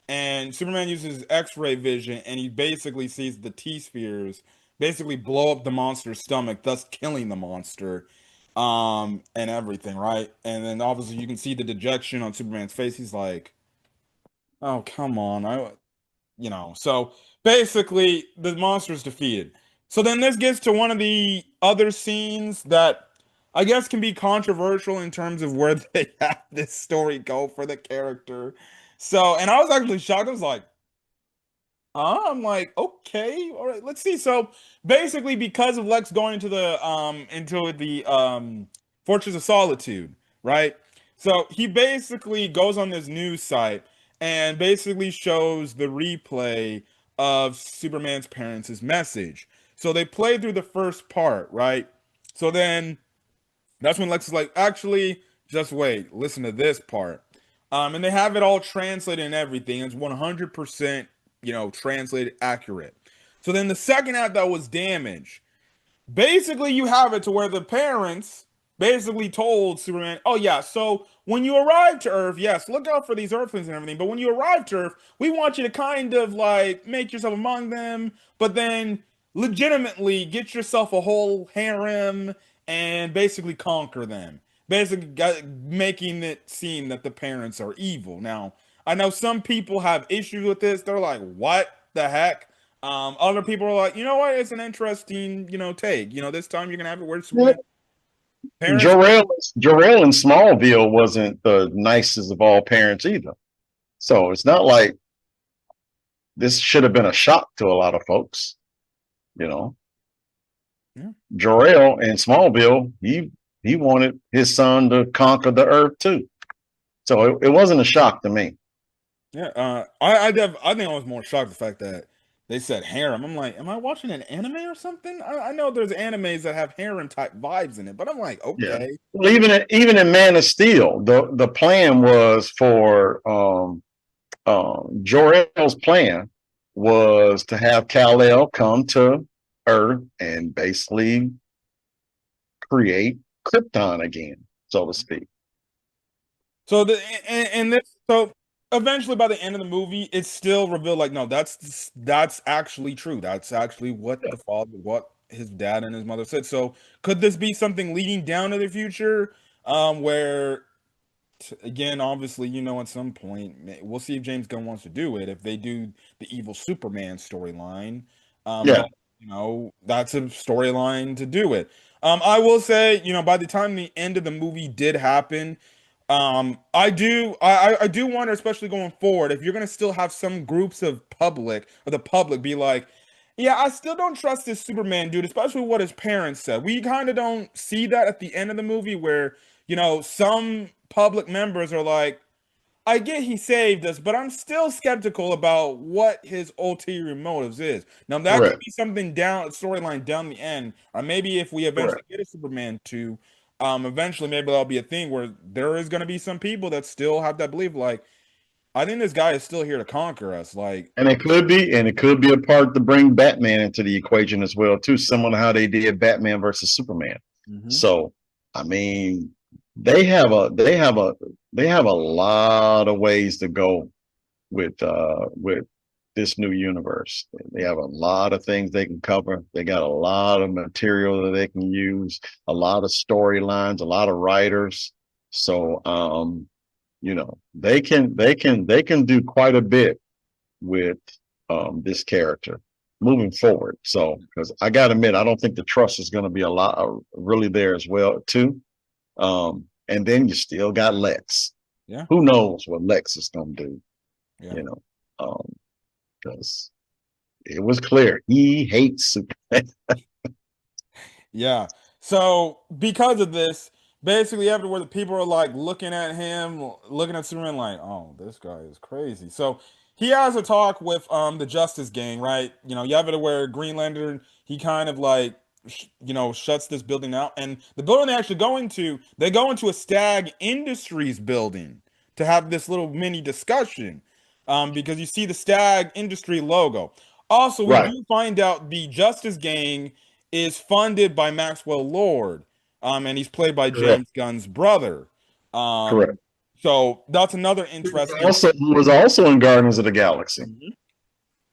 and Superman uses X-ray vision, and he basically sees the T-spheres basically blow up the monster's stomach, thus killing the monster and everything, right? And then obviously you can see the dejection on Superman's face. He's like, "Oh, come on." So basically the monster's defeated. So then this gets to one of the other scenes that I guess can be controversial in terms of where they have this story go for the character. So, and I was actually shocked. I was like, I'm like, okay, all right, let's see. So basically, because of Lex going into the Fortress of Solitude, right? So he basically goes on this news site and basically shows the replay of Superman's parents' message. So they play through the first part, right? So then that's when Lex is like, actually, just wait, listen to this part. And they have it all translated and everything. It's 100%, translated accurate. So then the second act that was damaged, basically you have it to where the parents basically told Superman, "Oh yeah, so when you arrive to Earth, yes, look out for these Earthlings and everything. But when you arrive to Earth, we want you to kind of like make yourself among them, but then legitimately get yourself a whole harem and basically conquer them. Basically, making it seem that the parents are evil. Now, I know some people have issues with this. They're like, "What the heck?" Other people are like, you know what? It's an interesting, take. This time you're gonna have it where Yeah. Superman parents. Jor-El in Smallville wasn't the nicest of all parents either. So it's not like this should have been a shock to a lot of folks. You know, Yeah, Jor-El in Smallville, he wanted his son to conquer the earth too. So it wasn't a shock to me. yeah. I think I was more shocked the fact that they said harem. I'm like, am I watching an anime or something? I know there's animes that have harem type vibes in it, but I'm like, Yeah. okay, Well, even in Man of Steel, the plan was for Jor-El's plan was to have Kal-El come to Earth and basically create Krypton again, so to speak. so and this so eventually by the end of the movie, it's still revealed like no, that's actually true. That's actually what his dad and his mother said. So could this be something leading down to the future, where again, obviously, at some point, we'll see if James Gunn wants to do it. If they do the evil Superman storyline, Yeah, then that's a storyline to do it. I will say, by the time the end of the movie did happen, I do wonder, especially going forward, if you're gonna still have some groups of the public be like, yeah, I still don't trust this Superman dude, especially what his parents said. We kind of don't see that at the end of the movie where some public members are like, I get he saved us, but I'm still skeptical about what his ulterior motives is. Now that could correct, be something down storyline down the end, or maybe if we eventually correct. get a Superman 2, eventually maybe that'll be a thing where there is gonna be some people that still have that belief, like, I think this guy is still here to conquer us. Like, And it could be a part to bring Batman into the equation as well, too, similar to how they did Batman versus Superman. hmm So, I mean, they have a they have a they have a lot of ways to go with this new universe. They have a lot of things they can cover. They got a lot of material that they can use, a lot of storylines, a lot of writers. So they can do quite a bit with this character moving forward. So because I gotta admit, I don't think the trust is gonna be a lot really there as well, too. And then you still got Lex. yeah, Who knows what Lex is gonna do, yeah. you know? Because it was clear he hates Superman. Yeah. So because of this, basically everywhere the people are like looking at him, looking at Superman like, oh, this guy is crazy. So he has a talk with the Justice Gang, right? You have it where Green Lantern, he kind of like shuts this building out. And the building they go into a Stag Industries building to have this little mini discussion. Because you see the Stag Industry logo. Also, we Right. do find out the Justice Gang is funded by Maxwell Lord, and he's played by Correct. James Gunn's brother. Um, Correct. so that's another interesting. He was also in Guardians of the Galaxy. Mhm.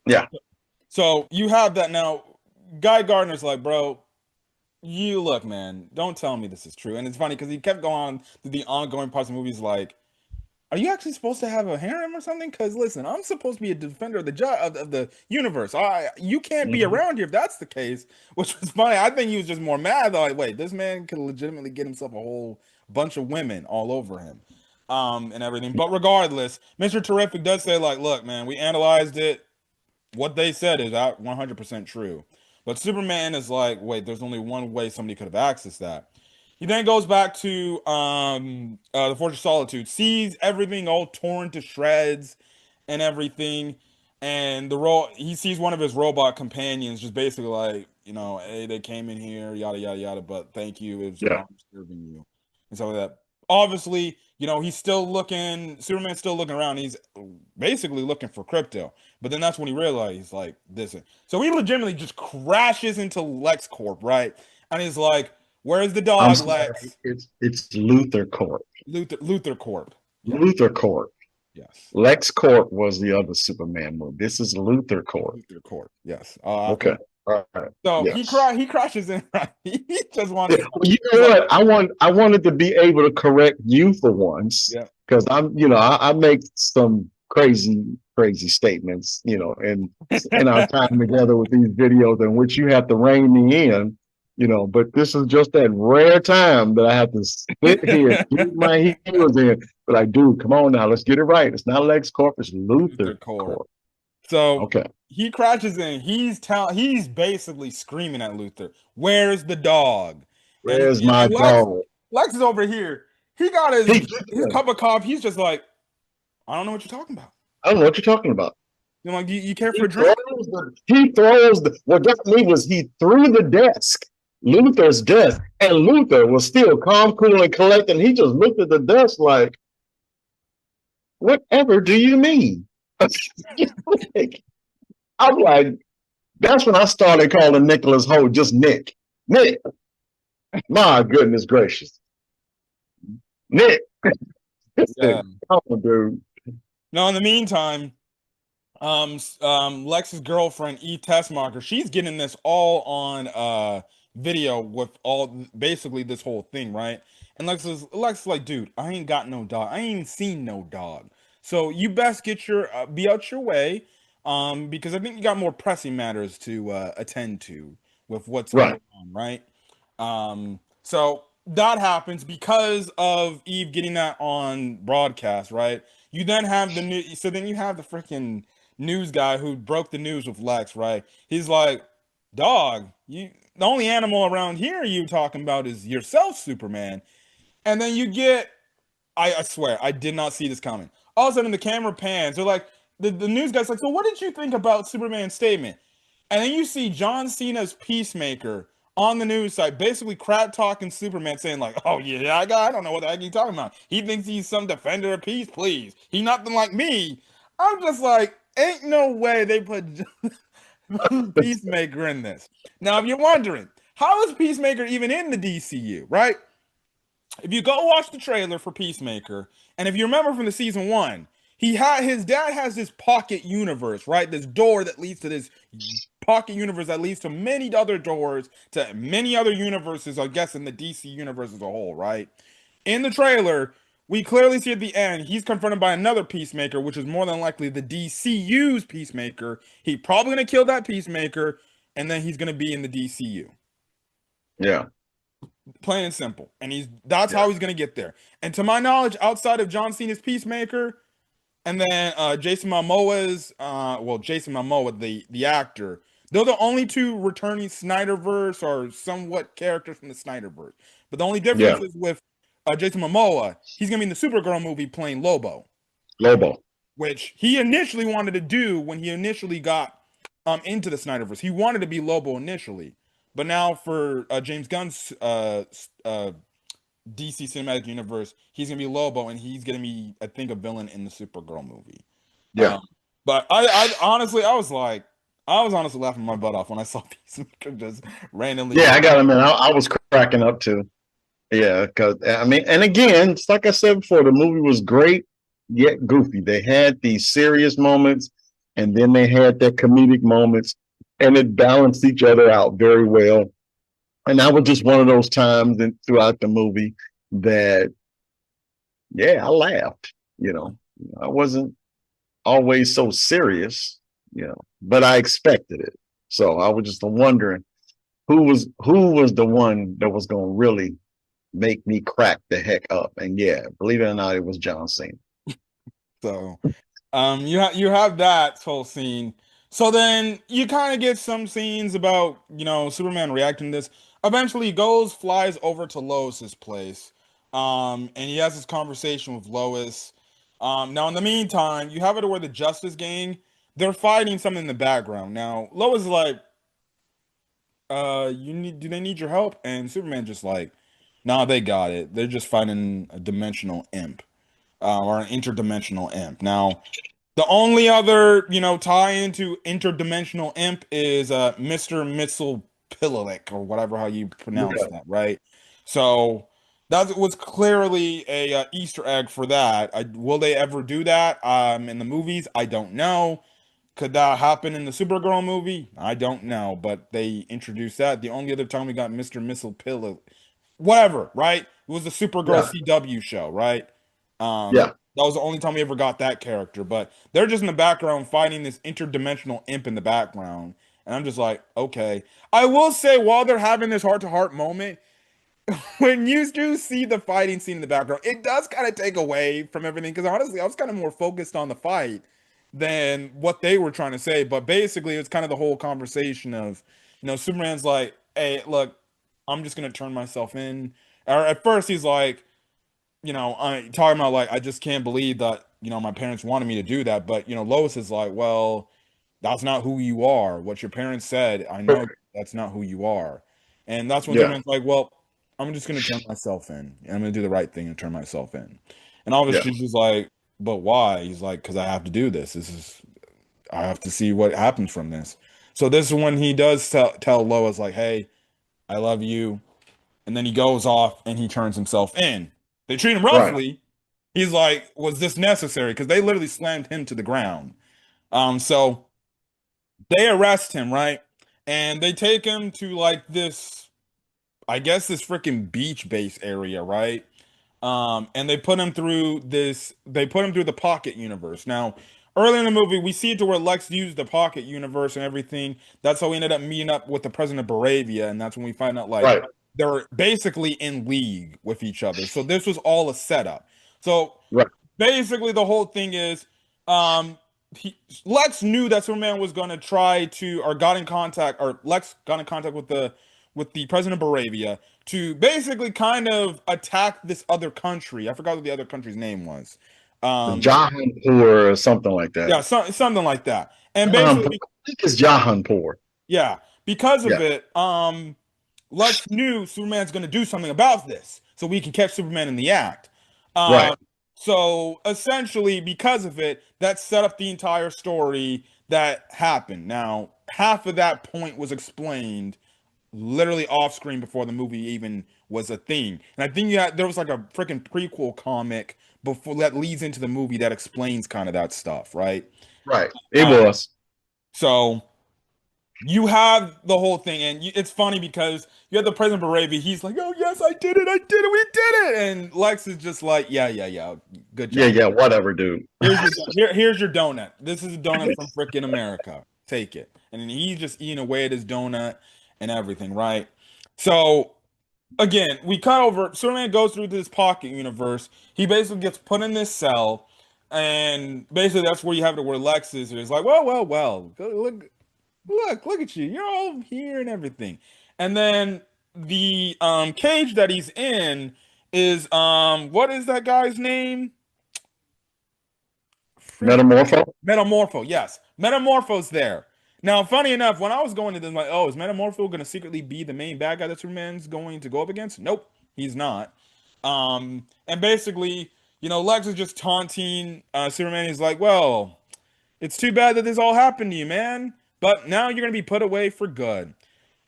Yeah. So you have that now. Guy Gardner's like, bro, you look, man. Don't tell me this is true. And it's funny because he kept going on to the ongoing parts of the movies, like, are you actually supposed to have a harem or something? Because listen, I'm supposed to be a defender of the universe. You can't be Mm-hmm. around here if that's the case. Which was funny. I think he was just more mad. Like, wait, this man could legitimately get himself a whole bunch of women all over him, and everything. But regardless, Mr. Terrific does say like, look, man, we analyzed it. what they said is 100% true. But Superman is like, wait, there's only one way somebody could have accessed that. He then goes back to the Fortress of Solitude, sees everything all torn to shreds and everything, and he sees one of his robot companions just basically like, hey, they came in here, yada yada yada, but thank you, it was an Yeah. honor serving you, and stuff like that. Obviously, he's still looking. Superman's still looking around. He's basically looking for crypto. But then that's when he realized, like, this. So he legitimately just crashes into LexCorp, right? And he's like, "Where's the I'm dog, sorry. Lex?" It's Luther Corp. Luther Corp. Yeah. Luther Corp. Yes. Lex Corp was the other Superman movie. This is Luther Corp. Luther Corp. Yes. Okay. All right. So Yes. he crashes in. Right? He just wants Yeah, to know. well, you He's know like, what? I wanted to be able to correct you for once yeah. because I make some crazy statements, in our time together with these videos in which you have to rein me in, but this is just that rare time that I have to sit here, dig my heels in. But I do, come on now, let's get it right. It's not Lex Corp, it's Luther Luther Corp. Corp. So Okay. he crashes in. He's basically screaming at Luther, "Where's the dog?" And Where's my dog? Lex is over here. He got He, his cup of coffee. He's just like, I don't know what you're talking about. I don't know what you're talking about. Like, you care for He a drink? throws what got me was he threw the desk, Luther's desk, and Luther was still calm, cool, and collected. He just looked at the desk like, whatever do you mean? I'm like, that's when I started calling Nicholas Holt just Nick. Nick, my goodness gracious. Nick. Yeah. Oh, dude. No, in the meantime, Lex's girlfriend E Tessmacher, she's getting this all on video with all basically this whole thing, right? And Lex is like, dude, I ain't got no dog. I ain't seen no dog. So you best get your be out your way, because I think you got more pressing matters to attend to with what's going Right. on, right? So that happens because of Eve getting that on broadcast, right? You then have the new, so then you have the freaking news guy who broke the news with Lex, right? He's like, "Dog, the only animal around here you talking about is yourself, Superman." And then you get, I swear, I did not see this coming. All of a sudden, the camera pans. They're like, the news guy's like, "So what did you think about Superman's statement?" And then you see John Cena's Peacemaker on the news site, basically crap talking Superman, saying like, "Oh yeah, I don't know what the heck he's talking about. He thinks he's some defender of peace. Please, he's nothing like me." I'm just like, ain't no way they put Peacemaker in this. Now, if you're wondering, how is Peacemaker even in the DCU, right? If you go watch the trailer for Peacemaker, and if you remember from the season one, his dad has this pocket universe, right? This door that leads to this pocket universe that leads to many other doors to many other universes, I guess in the DC universe as a whole, right? In the trailer, we clearly see at the end he's confronted by another Peacemaker, which is more than likely the DCU's Peacemaker. He probably gonna kill that Peacemaker, and then he's gonna be in the DCU. Yeah. Plain and simple. And that's Yeah. how he's gonna get there. And to my knowledge, outside of John Cena's Peacemaker, and then Jason Momoa, the actor, they're the only two returning Snyderverse or somewhat characters from the Snyderverse. But the only difference Yeah. is with Jason Momoa, he's gonna be in the Supergirl movie playing Lobo, Lobo. which he initially wanted to do when he initially got into the Snyderverse. He wanted to be Lobo initially, but now for James Gunn's DC Cinematic Universe, he's gonna be Lobo, and he's gonna be, I think, a villain in the Supergirl movie. Yeah. Um, but I honestly, I was honestly laughing my butt off when I saw Peacemaker just randomly Yeah, get. I got to admit, I was cracking up too. Yeah, because I mean, and again, it's like I said before, the movie was great yet goofy. They had these serious moments, and then they had their comedic moments, and it balanced each other out very well. And that was just one of those times throughout the movie that, yeah, I laughed. You know, I wasn't always so serious, but I expected it. So I was just wondering who was the one that was going to really make me crack the heck up. And yeah, believe it or not, it was John Cena. So, you have that whole scene. So then you kind of get some scenes about, Superman reacting to this. Eventually he goes, flies over to Lois's place. And he has this conversation with Lois. Now in the meantime, you have it where the Justice Gang, they're fighting something in the background. Now, Lois is like, do they need your help? And Superman just like, nah, they got it. They're just fighting a dimensional imp, or an interdimensional imp. Now, the only other, tie into interdimensional imp is Mr. Missile Pillic or whatever how you pronounce Yeah, that, right? So that was clearly a Easter egg for that. Will they ever do that in the movies? I don't know. Could that happen in the Supergirl movie? I don't know, but they introduced that. The only other time we got Mr. Missile Pillic, whatever, right? It was the Supergirl yeah, CW show, right? yeah. That was the only time we ever got that character. But they're just in the background fighting this interdimensional imp in the background. And I'm just like, okay. I will say, while they're having this heart to heart moment, when you do see the fighting scene in the background, it does kind of take away from everything. Because honestly, I was kind of more focused on the fight than what they were trying to say. But basically, it's kind of the whole conversation of, Superman's like, hey, look, I'm just going to turn myself in. Or at first, he's like, I talking about like I just can't believe that my parents wanted me to do that, but Lois is like, well, that's not who you are. What your parents said, I know that's not who you are, and that's when Yeah, Superman's like, well, I'm just gonna turn myself in, and I'm gonna do the right thing and turn myself in, and yeah, obviously she's like, but why? He's like, because I have to do this. I have to see what happens from this. So this is when he does tell Lois like, hey, I love you, and then he goes off and he turns himself in. They treat him right. roughly. He's like, was this necessary? Because they literally slammed him to the ground. So they arrest him, right? And they take him to like this, I guess this freaking beach base area, right? And they put him through the pocket universe. Now, early in the movie, we see it to where Lex used the pocket universe and everything. That's how we ended up meeting up with the president of Baravia, and that's when we find out like Right, they're basically in league with each other. So this was all a setup. So right. basically the whole thing is um Lex knew that Superman was going to try to or got in contact or Lex got in contact with the president of Baravia to basically kind of attack this other country. I forgot what the other country's name was. The Um Jahanpur or something like that. yeah, something like that. And Jahanpur, basically I think it's Jahanpur. yeah, because of Yeah, it, Lex knew Superman's going to do something about this, so we can catch Superman in the act. right, Um, so essentially, because of it, that set up the entire story that happened. Now, half of that point was explained literally off screen before the movie even was a thing. And I think there was like a freaking prequel comic before that leads into the movie that explains kind of that stuff, right? right. It Uh, was. so you have the whole thing, and it's funny because you have the President Barabi. He's like, "Oh yes, I did it, we did it," and Lex is just like, "Yeah, yeah, yeah, good Yeah, job. yeah, whatever, dude. Here's your donut. This is a donut from frickin' America. Take it." And then he's just eating away at his donut and everything, right? So again, we cut over. Superman goes through this pocket universe. He basically gets put in this cell, and basically that's where you have it where Lex is. It's like, well, well, well. Look at you. You're all here and everything. And then the cage that he's in is what is that guy's name? Frick. Metamorpho? Metamorpho, yes. Metamorpho's there. Now, funny enough, when I was going to this, I'm like, oh, is Metamorpho going to secretly be the main bad guy that Superman's going to go up against? Nope, he's not. And basically, Lex is just taunting Superman. He's like, well, it's too bad that this all happened to you, man. But now you're gonna be put away for good.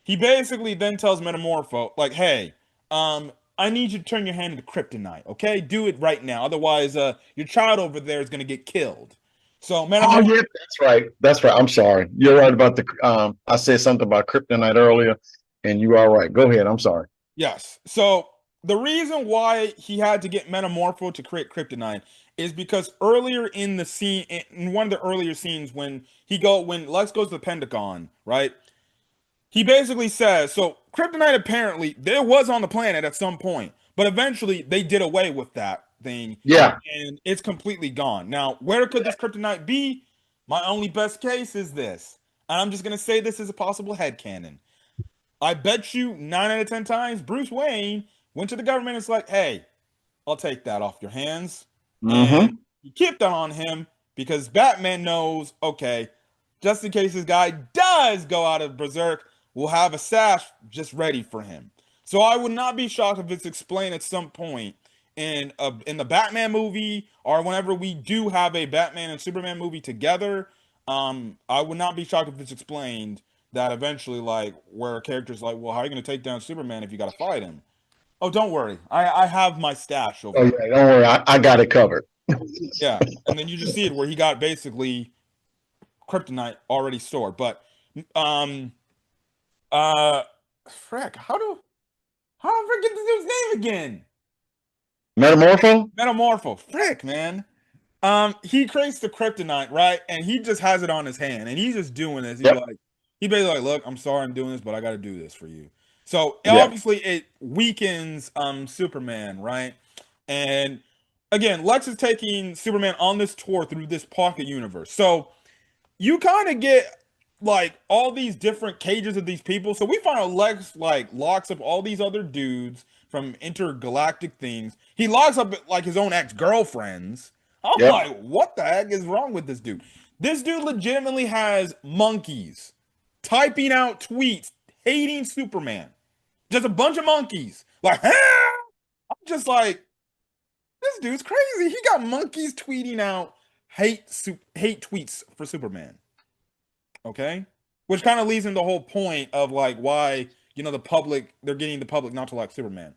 He basically then tells Metamorpho, like, hey, I need you to turn your hand into kryptonite, okay? Do it right now. Otherwise, your child over there is gonna get killed. So Oh Metamorpho, yeah, that's right. That's right. I'm sorry. You're right about the I said something about kryptonite earlier, and you are right. Go ahead. I'm sorry. yes. So the reason why he had to get Metamorpho to create kryptonite is because earlier in the scene, in one of the earlier scenes, when Lex goes to the Pentagon, right? He basically says, so kryptonite apparently there was on the planet at some point, but eventually they did away with that thing Yeah. and it's completely gone. Now, where could this kryptonite be? My only best case is this. And I'm just gonna say this as a possible headcanon. I bet you 9 out of 10 times Bruce Wayne went to the government and it's like, hey, I'll take that off your hands. And Mm-hmm. he kept that on him because Batman knows, okay, just in case this guy does go out of berserk, we'll have a sash just ready for him. So I would not be shocked if it's explained at some point in the Batman movie or whenever we do have a Batman and Superman movie together. I would not be shocked if it's explained that eventually, like, where a character's like, well, how are you going to take down Superman if you got to fight him? Oh, don't worry. I have my stash Oh over yeah, here. don't worry, I got it covered. Yeah. And then you just see it where he got basically kryptonite already stored. But um uh frick, how do I forget this dude's name again? Metamorpho? Metamorpho. Frick, man. He creates the kryptonite, right? And he just has it on his hand and he's just doing this. Yep. He basically like, look, I'm sorry I'm doing this, but I gotta do this for you. So Yeah. obviously it weakens Superman, right? And again, Lex is taking Superman on this tour through this pocket universe. So you kind of get like all these different cages of these people. So we find out Lex like locks up all these other dudes from intergalactic things. He locks up like his own ex-girlfriends. I'm Yep. like, what the heck is wrong with this dude? This dude legitimately has monkeys typing out tweets hating Superman. Just a bunch of monkeys. Like, ah! I'm just like, this dude's crazy. He got monkeys tweeting out hate tweets for Superman. Okay, which kind of leads into the whole point of like why the public they're getting the public not to like Superman.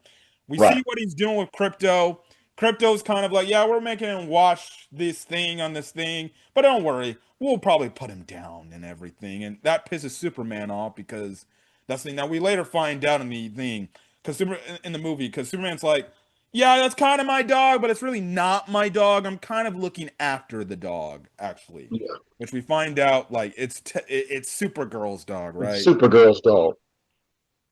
We see Right. what he's doing with crypto. Crypto's kind of like, yeah, we're making him watch this thing on this thing, but don't worry, we'll probably put him down and everything, and that pisses Superman off because that's the thing. Now we later find out in the thing because Super in the movie because Superman's like, yeah, that's kind of my dog, but it's really not my dog. I'm kind of looking after the dog actually, Yeah. which we find out like it's Supergirl's dog, right? Supergirl's dog.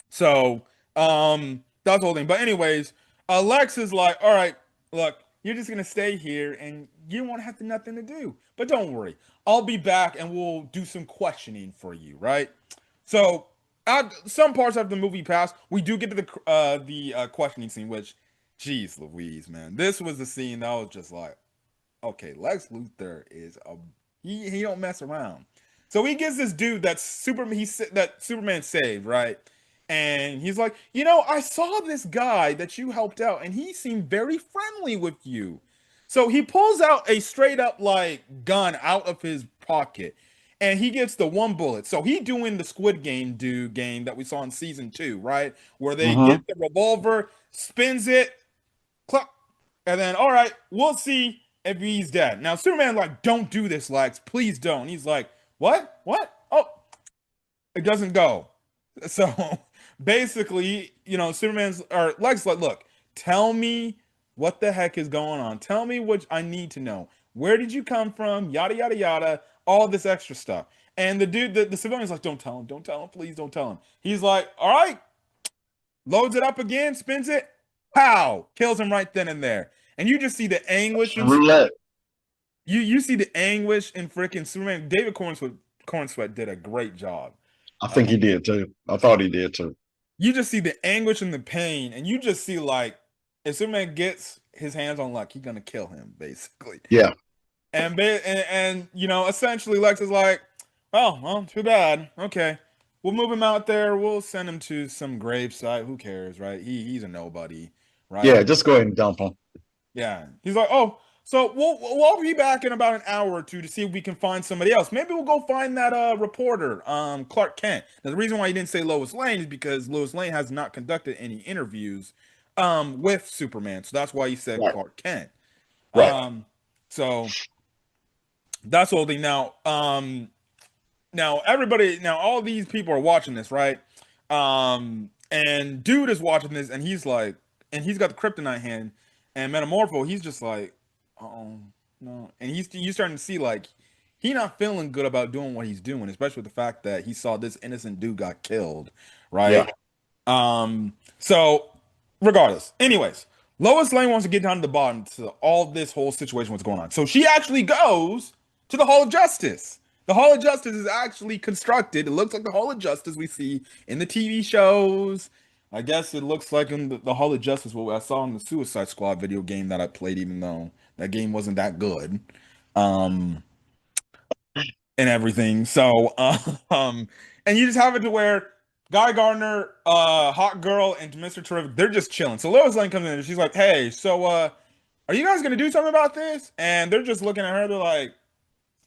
So that's the whole thing. But anyways, Lex is like, all right, look, you're just gonna stay here and you won't have nothing to do. But don't worry, I'll be back and we'll do some questioning for you, right? So some parts of the movie pass, we do get to the questioning scene, which, geez, Louise, man, this was the scene that I was just like, okay, Lex Luthor is a he don't mess around. So he gets this dude that Superman saved, right? And he's like, I saw this guy that you helped out, and he seemed very friendly with you. So he pulls out a straight up like gun out of his pocket, and he gets the one bullet. So he doing the Squid Game game that we saw in season 2, right? Where they get Mm-hmm. the revolver, spins it, cluck, and then, all right, we'll see if he's dead. Now, Superman, like, don't do this, Lex. Please don't. He's like, what? What? Oh, it doesn't go. So basically, Superman's or Lex like, look, tell me what the heck is going on. Tell me what I need to know. Where did you come from? Yada yada yada. All this extra stuff. And the dude, the civilian's like, don't tell him, please don't tell him. He's like, all right, loads it up again, spins it, pow, kills him right then and there. And you just see the anguish and Roulette. you see the anguish in freaking Superman. David Cornsweet did a great job. I Uh, think he did too. I thought he did too. you just see the anguish and the pain, and you just see like if Superman gets his hands on Luck, he's gonna kill him basically. Yeah. And essentially Lex is like, oh well, too bad. Okay, we'll move him out there. We'll send him to some gravesite. Who cares, right? He's a nobody, right? Yeah. Just go ahead and dump him. Yeah. He's like, oh, so we'll be back in about an hour or two to see if we can find somebody else. Maybe we'll go find that reporter, Clark Kent. Now, the reason why he didn't say Lois Lane is because Lois Lane has not conducted any interviews with Superman. So that's why he said Right. Clark Kent. Right. So that's the whole thing. Now everybody, now all these people are watching this, right? And dude is watching this, and he's like, and he's got the kryptonite hand, and Metamorpho, he's just like, oh no, and you starting to see like he not feeling good about doing what he's doing, especially with the fact that he saw this innocent dude got killed, Yeah. right? So regardless, anyways, Lois Lane wants to get down to the bottom to all this whole situation, what's going on. So she actually goes to the Hall of Justice. The Hall of Justice is actually constructed. It looks like the Hall of Justice we see in the TV shows. I guess it looks like in the Hall of Justice what I saw in the Suicide Squad video game that I played, even though that game wasn't that good. Um, and everything. So, and you just have it to where Guy Gardner, Hot Girl, and Mr. Terrific, they're just chilling. So Lois Lane comes in and she's like, "Hey, so are you guys gonna do something about this?" And they're just looking at her. They're like,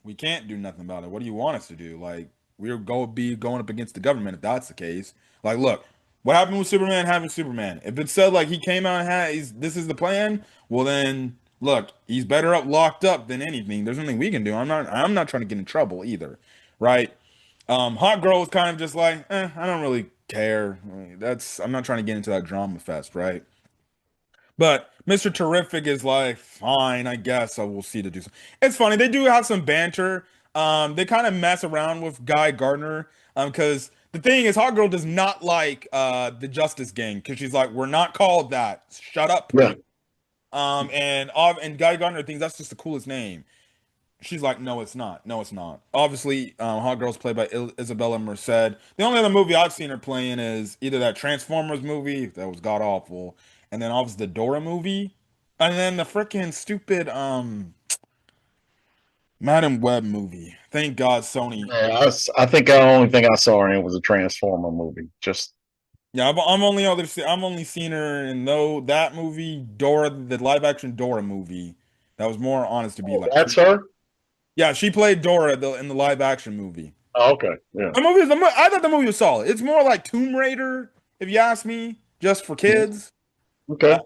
"We can't do nothing about it. What do you want us to do? Like, we're going to be going up against the government if that's the case. Like, look, what happened with Superman happened with Superman. If it said like he came out and had this is the plan, well then look, he's better up locked up than anything. There's nothing we can do. I'm not trying to get in trouble either, right? Hot Girl was kind of just like, I don't really care. That's I'm not trying to get into that drama fest, right? But Mr. Terrific is like, fine, I guess I will see to do something. It's funny. They do have some banter. They kind of mess around with Guy Gardner. Because the thing is, Hot Girl does not like the Justice Gang because she's like, we're not called that. Shut up, Yeah. please. And Guy Gardner thinks that's just the coolest name. She's like, no, it's not. No, it's not. Obviously, Hot Girl's played by Isabella Merced. The only other movie I've seen her playing is either that Transformers movie that was god awful, and then obviously the Dora movie, and then the freaking stupid Madam Web movie. Thank God Sony. I think the only thing I saw her in was a Transformer movie. Just Yeah, I'm only seen her in though that movie Dora, the live action Dora movie. That was more honest to be oh, like that's she. her. Yeah, she played Dora in the live action movie. Oh, okay, yeah, I thought the movie was solid. It's more like Tomb Raider, if you ask me, just for kids. okay,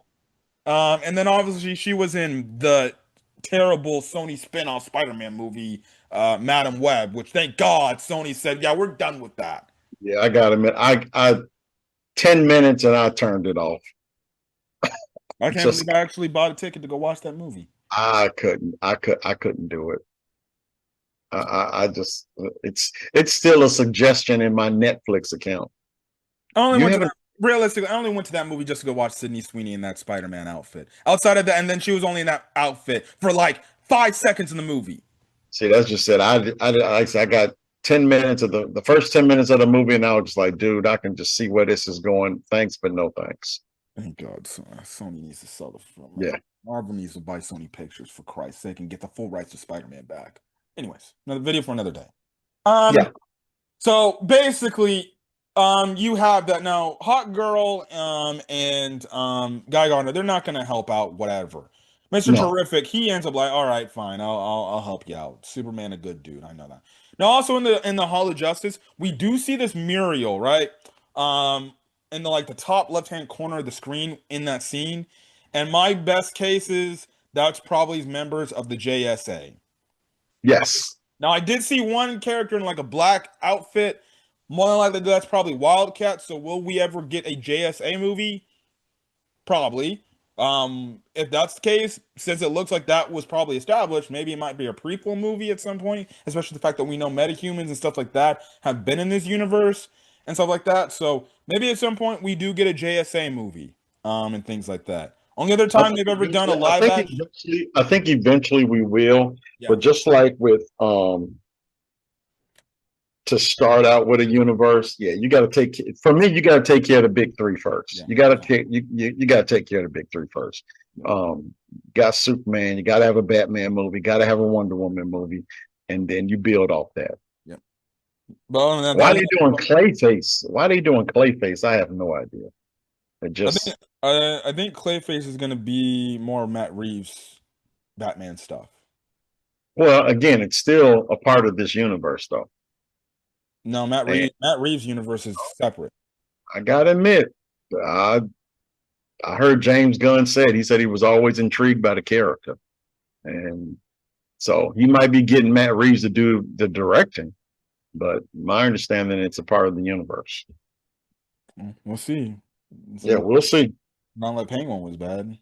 Uh, and then obviously she was in the terrible Sony spin-off Spider-Man movie, Madam Web, which thank God Sony said, yeah, we're done with that. yeah. I got to admit, I 10 minutes and I turned it off. I can't believe Just I actually bought a ticket to go watch that movie. I couldn't do it. I just it's still a suggestion in my Netflix account. I only You went to haven't that realistically, I only went to that movie just to go watch Sydney Sweeney in that Spider-Man outfit. Outside of that, and then she was only in that outfit for like 5 seconds in the movie. see that's just said I got 10 minutes of the first 10 minutes of the movie, and I was just like, dude, I can just see where this is going. Thanks, but no thanks. Thank God, Sony needs to sell the film. Yeah, Marvel needs to buy Sony Pictures for Christ's sake and get the full rights to Spider-Man back. Anyways, another video for another day. Um, yeah, so basically, you have that now. Hot Girl, and Guy Gardner, they're not gonna help out. Whatever. Mr. no, Terrific, he ends up like, all right, fine, I'll help you out. Superman, a good dude, I know that. Now, also in the Hall of Justice, we do see this Muriel, right? Um, in the like the top left hand corner of the screen in that scene, and my best case is that's probably members of the JSA. yes. Now, I did see one character in like a black outfit. More than likely, that's probably Wildcat. So, will we ever get a JSA movie? Probably. If that's the case, since it looks like that was probably established, maybe it might be a prequel movie at some point, especially the fact that we know metahumans and stuff like that have been in this universe and stuff like that. So maybe at some point we do get a JSA movie, and things like that. Only other I time think they've ever done a eventually, live action. I think eventually we will. Yeah, But just like with to start out with a universe, yeah, you got to take for me, you got to take care of the big three first. yeah, You got to exactly. take you got to take care of the big three first. Got Superman, you got to have a Batman movie, got to have a Wonder Woman movie, and then you build off that. Yeah. But other than that, Why are they doing Clayface? Why are they doing Clayface? I have no idea. It I think just I think Clayface is gonna be more Matt Reeves Batman stuff. well, again, it's still a part of this universe, though. No, And Matt Reeves universe is separate. I gotta admit, I I heard James Gunn said he said he was always intrigued by the character, and so he might be getting Matt Reeves to do the directing. But my understanding, it's a part of the universe. We'll see. Yeah, So, we'll see. not like Penguin was bad.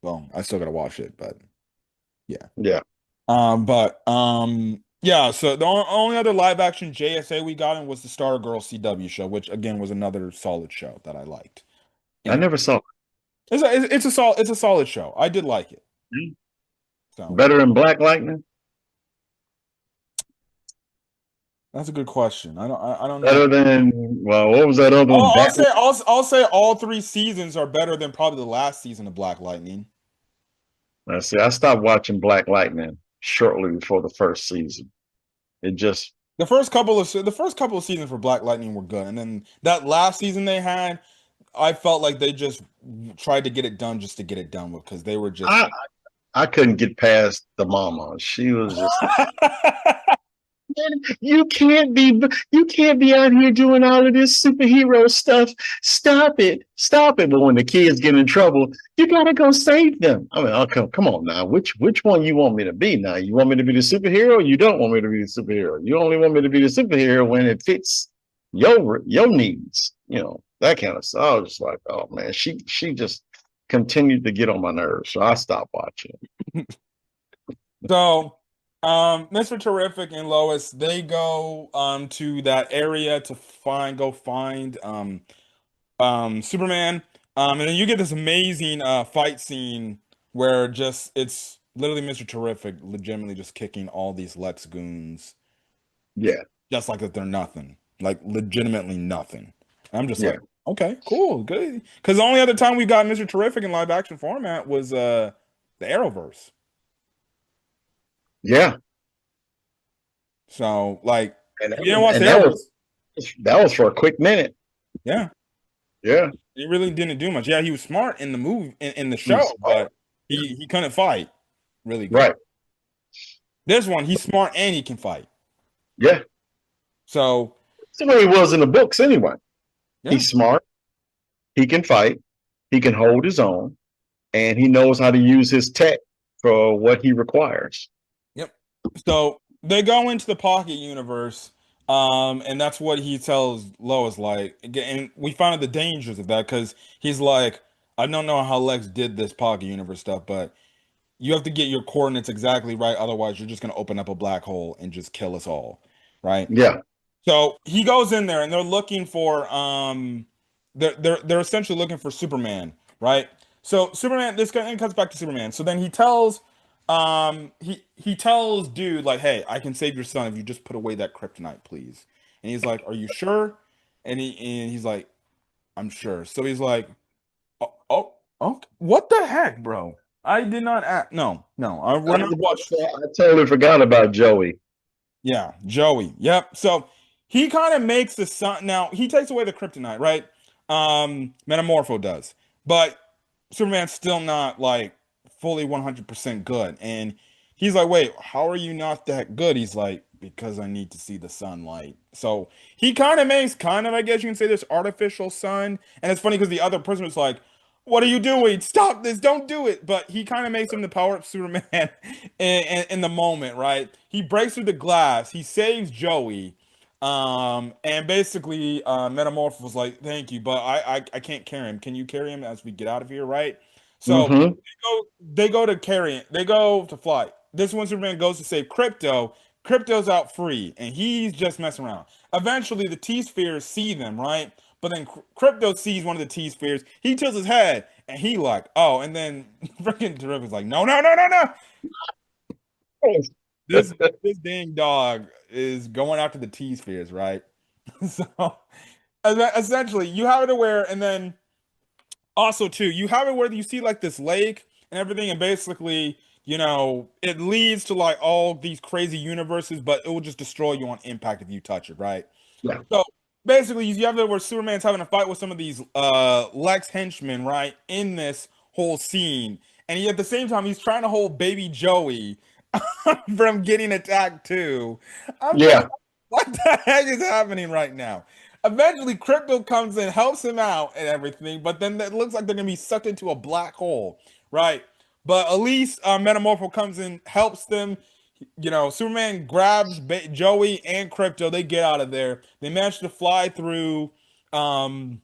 Well, I still gotta watch it, but yeah. Yeah, Yeah. So the only other live action JSA we got in was the Stargirl CW show, which again was another solid show that I liked. I And never saw it's a solid show. I did like it. it. So Better than Black Lightning. That's a good question. I don't know. Better than, well, what was that other one? Batman. I'll say all three seasons are better than probably the last season of Black Lightning. Let's see. I stopped watching Black Lightning shortly before the first season. It just, The first couple of seasons for Black Lightning were good, and then that last season they had, I felt like they just tried to get it done just to get it done with because they were just. I, I couldn't get past the mama. She was just, you can't be out here doing all of this superhero stuff. Stop it. Stop it. But when the kids get in trouble, you gotta go save them. I mean, oh, come on now. Which one you want me to be now? You want me to be the superhero or you don't want me to be the superhero? You only want me to be the superhero when it fits your needs, that kind of stuff. I was just like, oh man, she just continued to get on my nerves. So I stopped watching. So, Mr. Terrific and Lois, they go to that area to find Superman. And then you get this amazing fight scene where just it's literally Mr. Terrific legitimately just kicking all these Lex goons Yeah, just like that they're nothing. Like legitimately nothing. And I'm just yeah, like, okay, cool, good. Because the only other time we got Mr. Terrific in live action format was the Arrowverse. yeah. So like And if that you didn't was watch the and Arrowverse, that was for a quick minute. yeah, Yeah, he really didn't do much. Yeah, he was smart in the move in the he's show, smart. but he couldn't fight really good. Right. This one, he's smart and he can fight. Yeah, So that's the way he was in the books anyway. yeah, He's smart. He can fight. He can hold his own, and he knows how to use his tech for what he requires. yep. So they go into the pocket universe, and that's what he tells Lois. Like, and we find out the dangers of that because he's like, I don't know how Lex did this pocket universe stuff, but you have to get your coordinates exactly right, otherwise you're just gonna open up a black hole and just kill us all, right? Yeah, So he goes in there and they're looking for they're essentially looking for Superman, right? So Superman, this guy and comes back to Superman. So then he tells he tells dude like, hey, I can save your son if you just put away that kryptonite, please. And he's like, are you sure? And he's like, I'm sure. So he's like, oh, what the heck, bro? I did not act. No, we're I not was about to watching. say, I totally forgot about Joey. Yeah, Joey. Yep. So he kind of makes the sun. Now he takes away the kryptonite, right? Metamorpho does, but Superman's still not like fully 100% good. And he's like, "Wait, how are you not that good?" He's like, "Because I need to see the sunlight." So he kind of makes I guess you can say this artificial sun. And it's funny because the other person was like, "What are you doing? Stop this! Don't do it!" But he kind of makes him the power up Superman in the moment, right? He breaks through the glass. He saves Joey. And basically, Metamorph was like, "Thank you, but I can't carry him. Can you carry him as we get out of here?" Right? So Mm-hmm. they go to carry it. They go to fly. This one Superman goes to save Crypto. Crypto's out free, and he's just messing around. Eventually, the T spheres see them, right? But then Crypto sees one of the T spheres. He tilts his head, and he like, oh, and then freaking Terrific's like, no, no, no, no, no. This this dang dog is going after the T spheres, right? So essentially, you have it where, and then also too, you have it where you see like this lake and everything, and basically, it leads to like all these crazy universes, but it will just destroy you on impact if you touch it, right? Yeah, So basically, you have it where Superman's having a fight with some of these Lex henchmen, right, in this whole scene, and he, at the same time he's trying to hold baby Joey from getting attacked too. I'm just yeah, like, what the heck is happening right now? Eventually, Crypto comes in, helps him out and everything, but then it looks like they're gonna be sucked into a black hole, right? But at least Metamorpho comes in, helps them. Superman grabs Joey and Crypto. They get out of there. They manage to fly through um,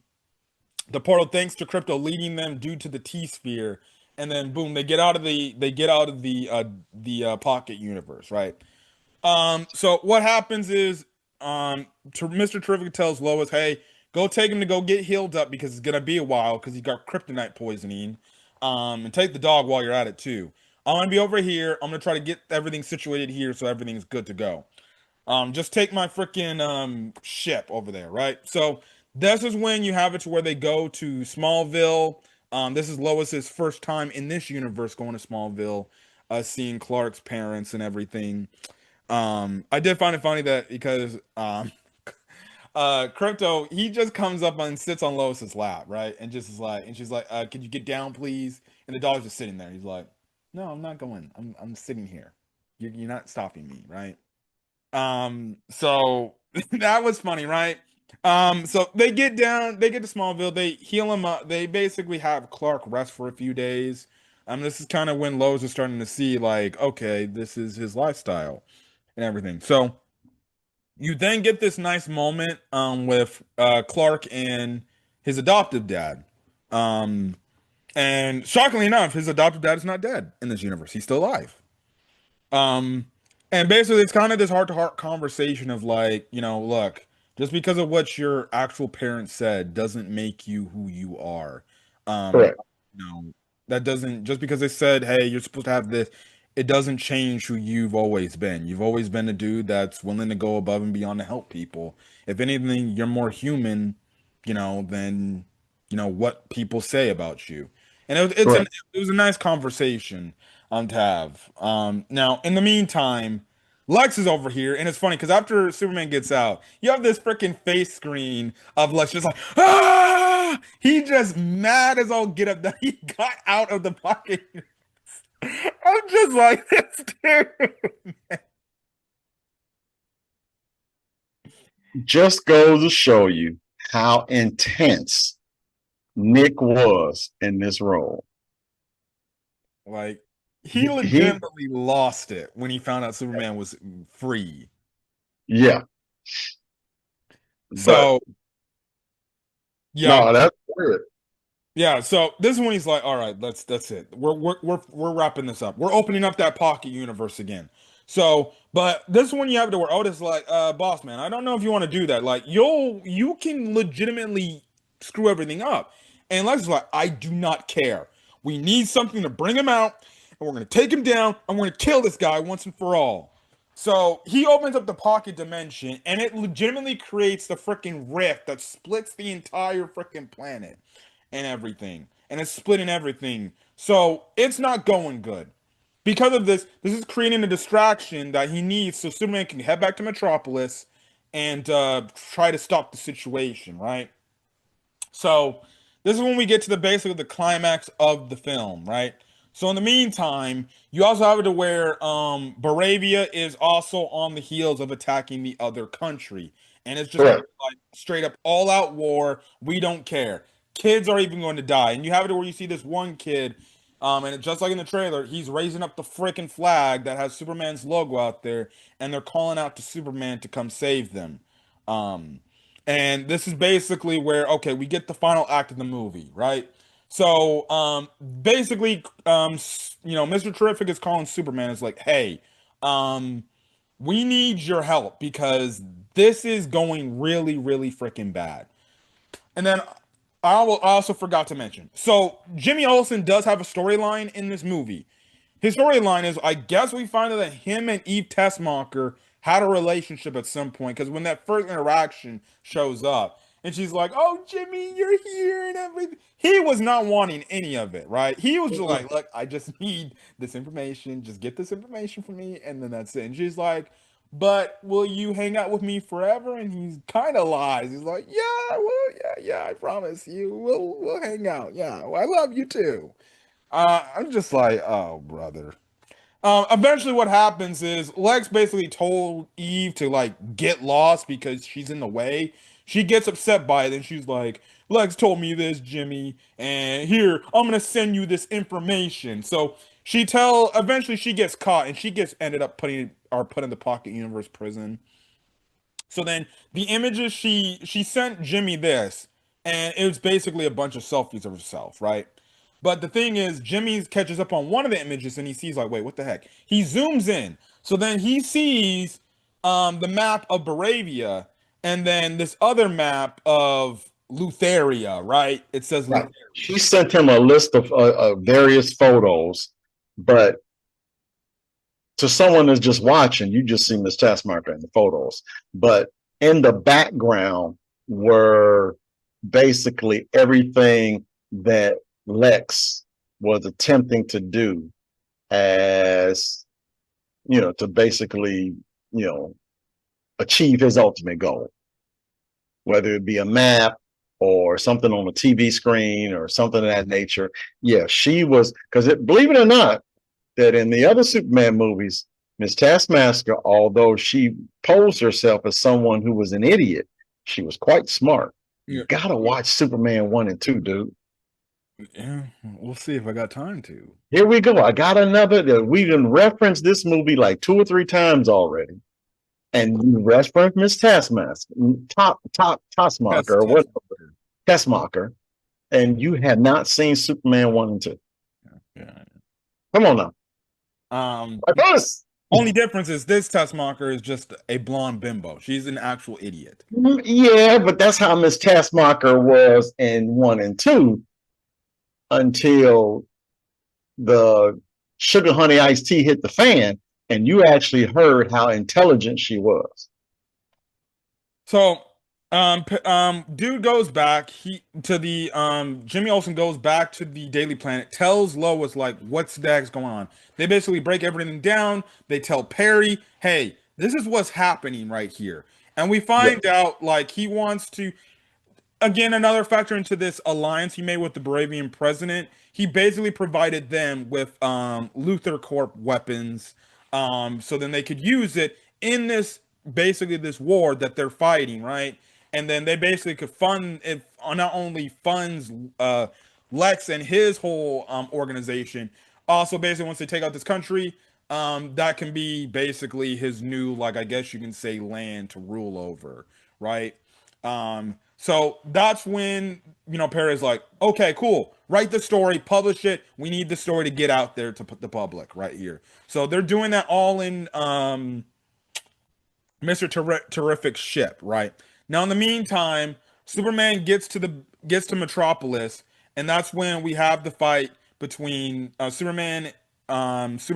the portal thanks to Crypto leading them due to the T sphere, and then boom, they get out of the pocket universe, right? So what happens is Mr. Terrific tells Lois, "Hey, go take him to go get healed up because it's gonna be a while because he got kryptonite poisoning. And take the dog while you're at it too. I'm gonna be over here. I'm gonna try to get everything situated here so everything's good to go." Just take my freaking ship over there, right? So this is when you have it to where they go to Smallville. This is Lois's first time in this universe going to Smallville, seeing Clark's parents and everything. I did find it funny that because Crypto, he just comes up and sits on Lois's lap, right? And just is like, and she's like, "Could you get down, please?" And the dog's just sitting there. He's like, "No, I'm not going. I'm sitting here. You're not stopping me, right?" So that was funny, right? So they get down, they get to Smallville, they heal him up, they basically have Clark rest for a few days. This is kind of when Lois is starting to see, like, okay, this is his lifestyle and everything. So you then get this nice moment with Clark and his adoptive dad. Um, and shockingly enough, his adoptive dad is not dead in this universe. He's still alive. Um, and basically, it's kind of this heart to heart conversation of like, look, just because of what your actual parents said doesn't make you who you are. Um, Correct. you know, that doesn't, just because they said, hey, you're supposed to have this, it doesn't change who you've always been. You've always been a dude that's willing to go above and beyond to help people. If anything, you're more human, than, what people say about you. And Correct. it was a nice conversation to have. Now, in the meantime, Lex is over here, and it's funny because after Superman gets out, you have this freaking face screen of Lex just like, ah! He just mad as all get up that he got out of the pocket. I'm just like, this dude. Just goes to show you how intense Nick was in this role. Like, he He legitimately lost it when he found out Superman was free. yeah, but So, yeah, no, that's weird. yeah, so this is when he's like, "All right, that's it. We're wrapping this up. We're opening up that pocket universe again." So, but this one you have to where Otis is like, boss man, I don't know if you want to do that. Like, you can legitimately screw everything up." And Lex is like, "I do not care. We need something to bring him out, and we're gonna take him down, and we're gonna kill this guy once and for all." So he opens up the pocket dimension, and it legitimately creates the freaking rift that splits the entire freaking planet and everything. And it's splitting everything. So it's not going good. Because of this, this is creating a distraction that he needs so Superman can head back to Metropolis and try to stop the situation, right? So this is when we get to the basic of the climax of the film, right? So in the meantime, you also have it to where Baravia is also on the heels of attacking the other country. And it's just Correct. like straight up all out war. We don't care. Kids are even going to die. And you have it to where you see this one kid, and just like in the trailer, he's raising up the freaking flag that has Superman's logo out there, and they're calling out to Superman to come save them. Um, and this is basically where, okay, we get the final act of the movie, right? So, basically, Mr. Terrific is calling Superman. It's like, hey, um, we need your help because this is going really, really freaking bad. And then I also forgot to mention. So Jimmy Olsen does have a storyline in this movie. His storyline is, I guess we find out that him and Eve Tessmacher had a relationship at some point because when that first interaction shows up and she's like, "Oh, Jimmy, you're here and everything," he was not wanting any of it, right? He was just like, "Look, I just need this information. Just get this information for me, and then that's it." And she's like, "But will you hang out with me forever?" And he kind of lies. He's like, "Yeah, well, yeah, I promise you, we'll hang out. Yeah, well, I love you too." I'm just like, oh, brother. Eventually, what happens is Lex basically told Eve to like get lost because she's in the way. She gets upset by it, and she's like, "Lex told me this, Jimmy, and here I'm gonna send you this information." So eventually she gets caught, and she gets ended up put in the Pocket Universe prison. So then the images she sent Jimmy this, and it was basically a bunch of selfies of herself, right? But the thing is, Jimmy catches up on one of the images and he sees like, wait, what the heck? He zooms in. So then he sees the map of Baravia and then this other map of Lutheria, right? It says Right. Lutheria. She sent him a list of various photos, but to someone that's just watching, you just see Miss Taskmaster in the photos. But in the background were basically everything that Lex was attempting to do as, to basically, you know, achieve his ultimate goal, whether it be a map or something on a TV screen or something of that nature. Yeah, she was, because believe it or not, that in the other Superman movies, Miss Taskmaster, although she posed herself as someone who was an idiot, she was quite smart. You Yeah, gotta watch Superman 1 and 2, dude. yeah. We'll see if I got time to. Here we go. I got another. We done referenced this movie like 2 or 3 times already. And you referenced Miss Taskmaster, Taskmaster, or Test what? marker. Taskmaster, and you have not seen Superman 1 and 2. Yeah. Come on now. Um, Like this. Only difference is this test marker is just a blonde bimbo. She's an actual idiot. Yeah, but that's how Miss Taskmaster was in 1 and 2 until the sugar honey iced tea hit the fan and you actually heard how intelligent she was. So, dude goes back. He to the Jimmy Olsen goes back to the Daily Planet. Tells Lois like what's the heck's going on. They basically break everything down. They tell Perry, "Hey, this is what's happening right here." And we Yeah. find out like he wants to again another factor into this alliance he made with the Baravian president. He basically provided them with Luther Corp weapons, so then they could use it in this basically this war that they're fighting, right? And then they basically could fund it. Not only funds Lex and his whole organization, also basically once they take out this country, that can be basically his new, like I guess you can say, land to rule over, right? So that's when, Perry's like, okay, cool, write the story, publish it. We need the story to get out there to put the public right here. So they're doing that all in Mr. Terrific ship, right? Now in the meantime, Superman gets to Metropolis, and that's when we have the fight between Superman versus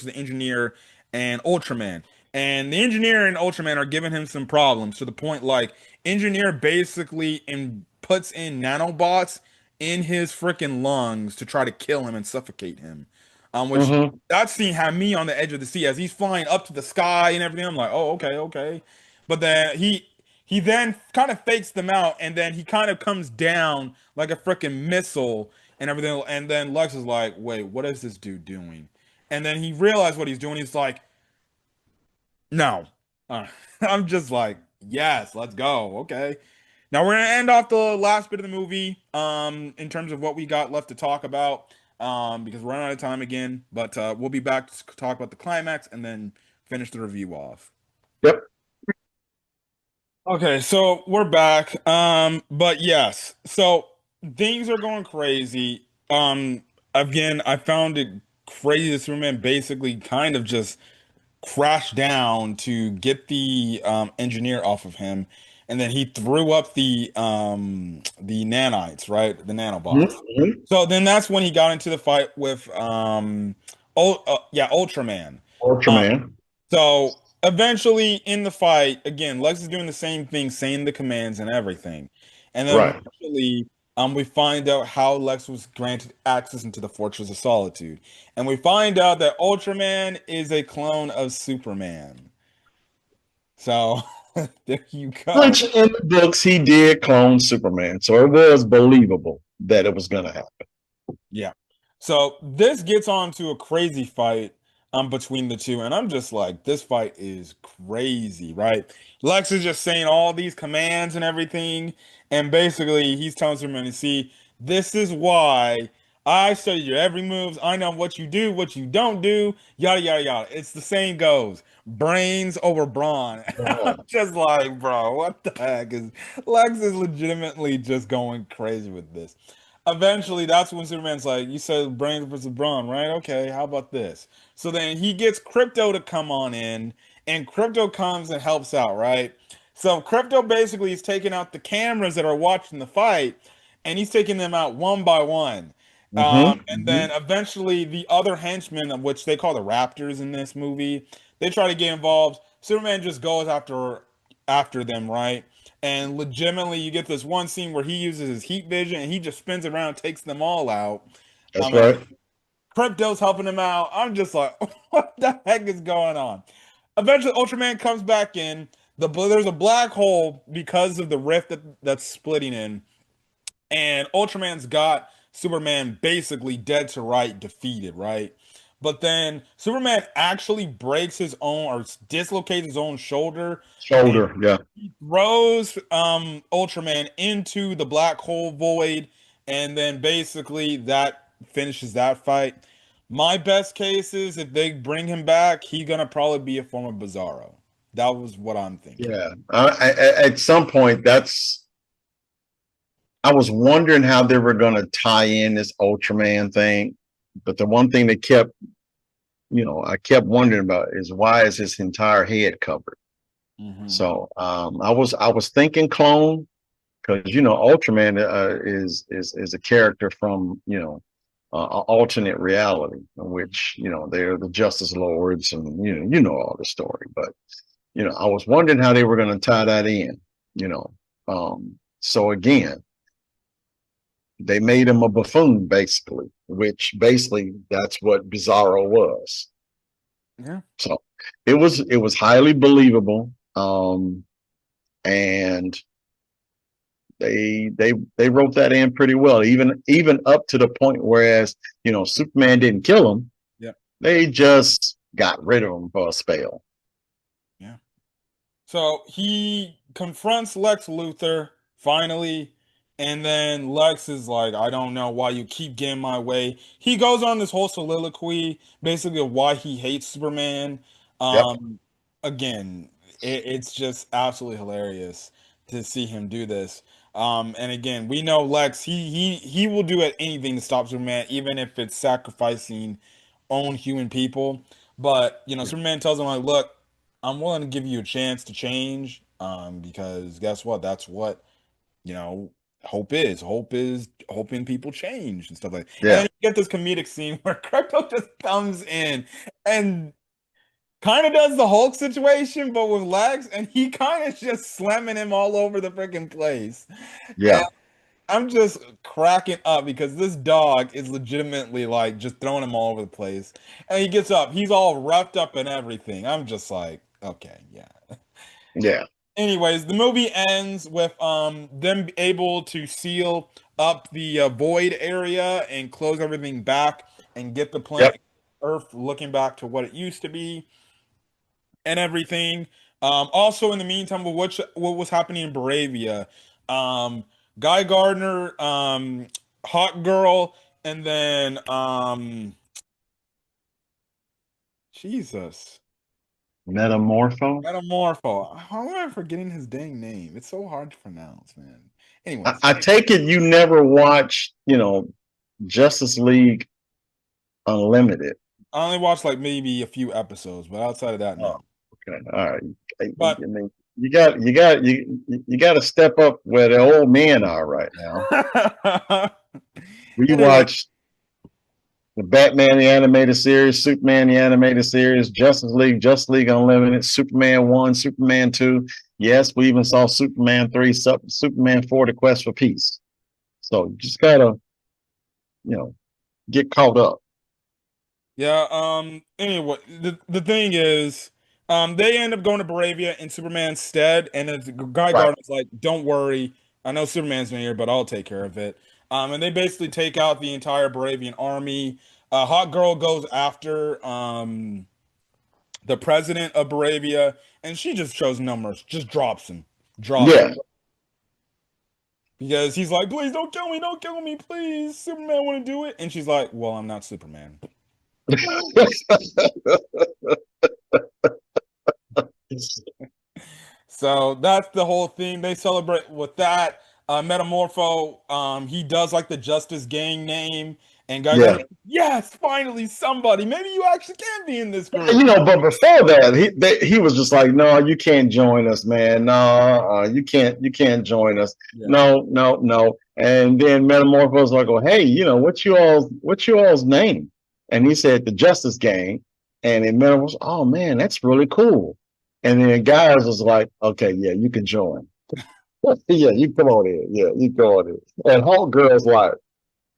the Engineer and Ultraman. And the Engineer and Ultraman are giving him some problems to the point like Engineer basically puts in nanobots in his freaking lungs to try to kill him and suffocate him. Which Mm-hmm. that scene had me on the edge of the seat as he's flying up to the sky and everything. I'm like, oh, okay, okay. But then he then kind of fakes them out, and then he kind of comes down like a freaking missile and everything. And then Lex is like, wait, what is this dude doing? And then he realized what he's doing. He's like, no. Uh, I'm just like, yes, let's go. Okay. Now we're gonna end off the last bit of the movie, in terms of what we got left to talk about, because we're running out of time again. But we'll be back to talk about the climax and then finish the review off. Yep. Okay, so we're back. But yes, so things are going crazy. Again, I found it crazy that Superman basically kind of just crashed down to get the engineer off of him, and then he threw up the nanites, right? The nanobots. Mm-hmm. So then that's when he got into the fight with Ultraman. Um, Ultraman. so eventually in the fight, again, Lex is doing the same thing, saying the commands and everything. And then Right. eventually we find out how Lex was granted access into the Fortress of Solitude. And we find out that Ultraman is a clone of Superman. So there you go. Which in the books he did clone Superman, so it was believable that it was gonna happen. Yeah. So this gets on to a crazy fight between the two, and I'm just like, this fight is crazy, right? Lex is just saying all these commands and everything, and basically he's telling Superman, "You see, this is why I study your every moves. I know what you do, what you don't do, yada yada yada." It's the same goes. Brains over brawn. I'm Oh. just like, bro, what the heck is Lex is legitimately just going crazy with this. Eventually, that's when Superman's like, "You said brains versus brawn, right? Okay, how about this?" So then he gets Crypto to come on in, and Crypto comes and helps out, right? So Crypto basically is taking out the cameras that are watching the fight, and he's taking them out one by one. And then eventually the other henchmen, of which they call the Raptors in this movie, they try to get involved. Superman just goes after them, right? And legitimately, you get this one scene where he uses his heat vision and he just spins around, and takes them all out. That's And right. Crypto's helping him out. I'm just like, what the heck is going on? Eventually, Ultraman comes back in. There's a black hole because of the rift that's splitting in, and Ultraman's got Superman basically dead to right, defeated, right? But then Superman actually breaks his own or dislocates his own shoulder and Shoulder. Yeah. throws Ultraman into the black hole void, and then basically that finishes that fight. My best case is if they bring him back, he's gonna probably be a form of Bizarro. That was what I'm thinking. Yeah. At some point, I was wondering how they were going to tie in this Ultraman thing. But the one thing that I kept wondering about is why is his entire head covered? Hmm. So I was thinking clone because Ultraman is a character from alternate reality in which they're the Justice Lords and all the story. But I was wondering how they were going to tie that in. You know, so again, they made him a buffoon basically, which basically that's what Bizarro was. Yeah. So it was highly believable. And they wrote that in pretty well, even up to the point whereas Superman didn't kill him, Yeah. they just got rid of him for a spell. Yeah. So he confronts Lex Luthor finally, and then Lex is like, I don't know why you keep getting my way. He goes on this whole soliloquy, basically of why he hates Superman. Yep. Um, Again, it's just absolutely hilarious to see him do this. And again, we know Lex, he will do anything to stop Superman, even if it's sacrificing own human people. But Superman tells him like, look, I'm willing to give you a chance to change, because guess what? That's what, you know, hope is. Hope is hoping people change and stuff like that. And then Yeah. you get this comedic scene where Crypto just comes in and kind of does the Hulk situation, but with Lex, and he kind of just slamming him all over the freaking place. Yeah. I'm just cracking up because this dog is legitimately like just throwing him all over the place. And he gets up, he's all wrapped up in everything. I'm just like, okay, yeah. Yeah. Anyways, the movie ends with them able to seal up the void area and close everything back and get the Yep. planet Earth looking back to what it used to be and everything. Also, in the meantime, what was happening in Bravia, um, Guy Gardner, Hot Girl, and then Jesus, Metamorpho. Metamorpho. How am I forgetting his dang name? It's so hard to pronounce, man. I, Anyways, I take it you never watched, Justice League Unlimited. I only watched like maybe a few episodes, but outside of that, Oh, no. okay. All right. I But mean, you got to step up where the old men are right now. We anyway, watched the Batman the animated series, Superman the animated series, Justice League Unlimited, Superman 1, Superman 2. Yes, we even saw Superman 3, Superman 4, The Quest for Peace. So just gotta, you know, get caught up. yeah, anyway, the thing is, they end up going to Baravia in Superman's stead, and the Guy Right. Gardner's like, don't worry, I know Superman's not here, but I'll take care of it. And they basically take out the entire Baravian army. Hot Girl goes after the president of Baravia, and she just shows numbers, just drops him. Yeah. Because he's like, please don't kill me, please. Superman want to do it. And she's like, well, I'm not Superman. So that's the whole thing. They celebrate with that. Metamorpho, he does like the Justice Gang name, and Guy Yeah. Gardner, yes, finally somebody. Maybe you actually can be in this group. But before that, he was just like, no, you can't join us, man. No, you can't join us. Yeah. No, no, no. And then Metamorpho was like, "Oh, hey, what's you all's name?" And he said, "The Justice Gang." And then Metamorpho, "Oh man, that's really cool." And then Guys was like, "Okay, yeah, you can join." Yeah, you come on in. Yeah, you go on in. And Hulk Girl's like,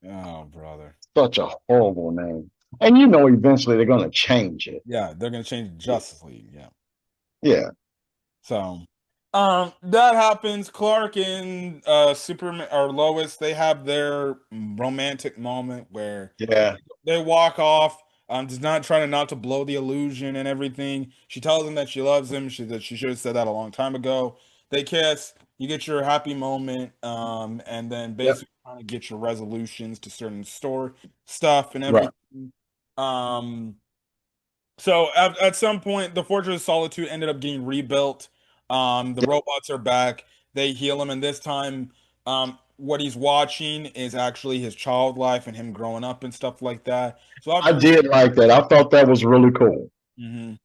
Oh, brother. such a horrible name. And eventually they're gonna change it. Yeah, they're gonna change Justice League. Yeah. Yeah, So, that happens. Clark and Superman or Lois, they have their romantic moment where yeah. they walk off. Just not trying to not to blow the illusion and everything. She tells him that she loves him. That she should have said that a long time ago. They kiss. You get your happy moment, and then Yep. basically trying to get your resolutions to certain store stuff and Right. everything. Um, so at some point, the Fortress of Solitude ended up getting rebuilt. The Yep. robots are back. They heal him, and this time, what he's watching is actually his child life and him growing up and stuff like that. So I after, did like that. I thought that was really cool. Mhm.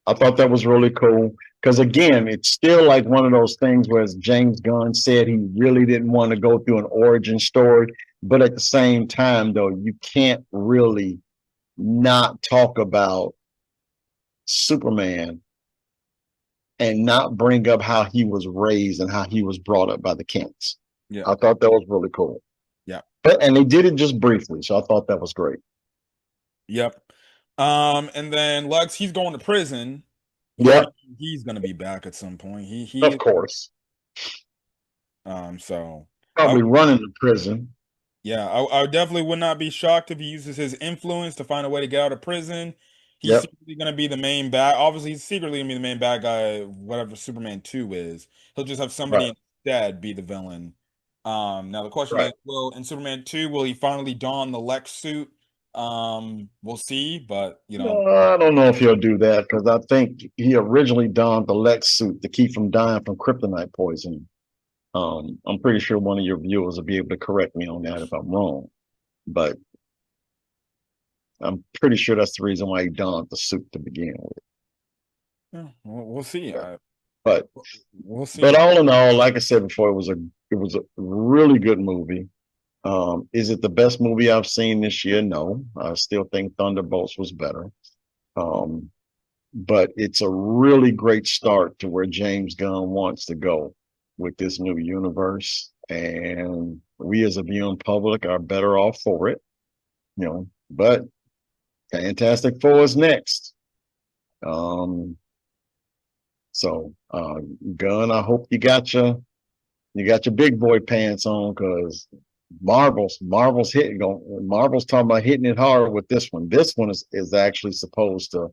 I thought that was really cool because again, it's still like one of those things where, as James Gunn said, he really didn't want to go through an origin story, but at the same time, though, you can't really not talk about Superman and not bring up how he was raised and how he was brought up by the Kents. Yeah, I thought that was really cool. yeah, And they did it just briefly, so I thought that was great. yep. And then Lex, he's going to prison, which Yep, he's gonna be back at some point. of course. So. I Probably running to prison. Yeah, I definitely would not be shocked if he uses his influence to find a way to get out of prison. He's Yep, secretly going to be the main bad. Obviously, he's secretly going to be the main bad guy, whatever Superman 2 is. He'll just have somebody right, instead be the villain. Now the question right. is, will in Superman 2, will he finally don the Lex suit? We'll see, but No, I don't know if he'll do that because I think he originally donned the Lex suit to keep from dying from kryptonite poisoning. I'm pretty sure one of your viewers will be able to correct me on that if I'm wrong, but I'm pretty sure that's the reason why he donned the suit to begin with. yeah, we'll see. Yeah. But We'll but see. all in all, like I said before, it was a really good movie. Is it the best movie I've seen this year? No, I still think Thunderbolts was better. Um, but it's a really great start to where James Gunn wants to go with this new universe. And we as a viewing public are better off for it, but Fantastic Four is next. Um, so Gunn, I hope you got your big boy pants on because Marvel's talking about hitting it hard with this one. This one is actually supposed to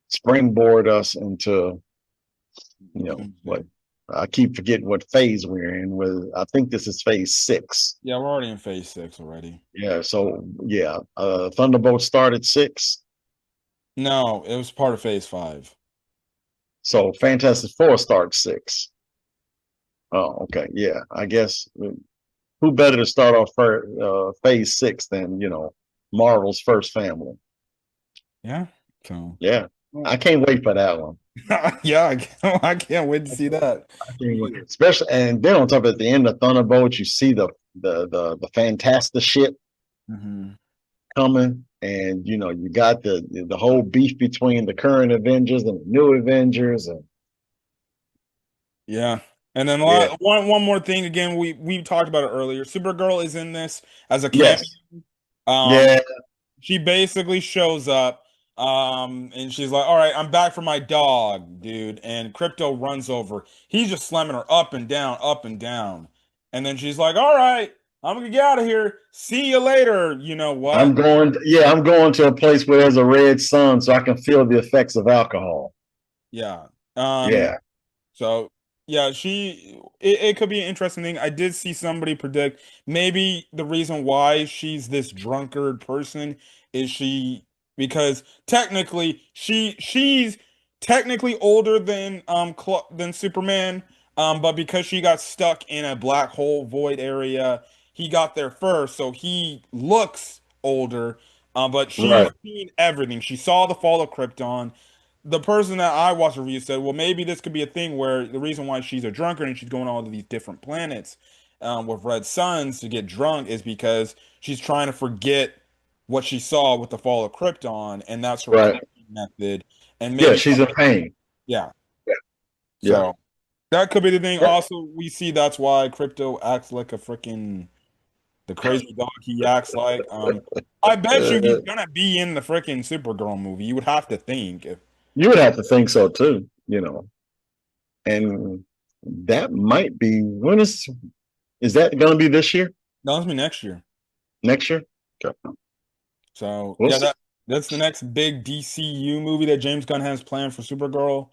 springboard us into what I keep forgetting what phase we're in. With I think this is phase 6. Yeah, we're already in phase 6 already. Yeah. So yeah, Thunderbolt started 6. No, it was part of phase 5. So Fantastic Four starts 6. Oh, okay. Yeah. I guess who better to start off phase 6 than Marvel's first family? Yeah. So, Yeah. I can't wait for that one. yeah, I can't wait to see that. I can't wait. Especially, and then on top of at the end of Thunderbolt, you see the fantastic shit Hmm. coming, and you got the whole beef between the current Avengers and the new Avengers, and Yeah. And then yeah, one more thing again, we talked about it earlier. Supergirl is in this as a cameo. yes, Um, yeah, she basically shows up, and she's like, "All right, I'm back for my dog, dude." And Crypto runs over. He's just slamming her up and down, up and down. And then she's like, "All right, I'm gonna get out of here. See you later." You know what? I'm going to a place where there's a red sun so I can feel the effects of alcohol. Yeah. Um, Yeah, So yeah, it could be an interesting thing. I did see somebody predict maybe the reason why she's this drunkard person is because technically she's technically older than Superman, but because she got stuck in a black hole void area, he got there first, so he looks older. But she's right, seen everything. She saw the fall of Krypton. The person that I watched the review said, well, maybe this could be a thing where the reason why she's a drunkard and she's going on all of these different planets with Red Suns to get drunk is because she's trying to forget what she saw with the fall of Krypton, and that's her Right. coping method. And Yeah, maybe, she's in pain. yeah. Yeah. Yeah. So that could be the thing. Yeah. Also, we see that's why Crypto acts like a freaking the crazy dog he acts like. I bet you he's Uh, gonna be in the freaking Supergirl movie. You would have to think. If, you would have to think so too, and that might be is that going to be this year, that was me next year. next year? Okay. So We'll yeah, see. that's the next big DCU movie that James Gunn has planned for Supergirl.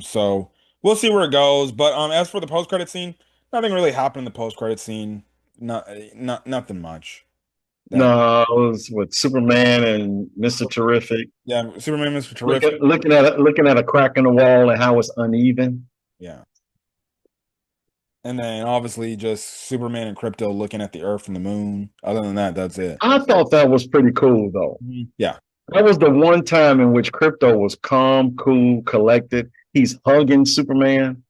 So we'll see where it goes. But as for the post credit scene, nothing really happened in the post credit scene. Nothing much. That No, it was with Superman and Mr. Terrific. yeah, Superman Mr. Terrific. Looking at a crack in the wall and how it's uneven. Yeah. And then obviously just Superman and Crypto looking at the Earth and the moon. Other than that, that's it. I thought that was pretty cool though. Yeah. That was the one time in which Crypto was calm, cool, collected. He's hugging Superman.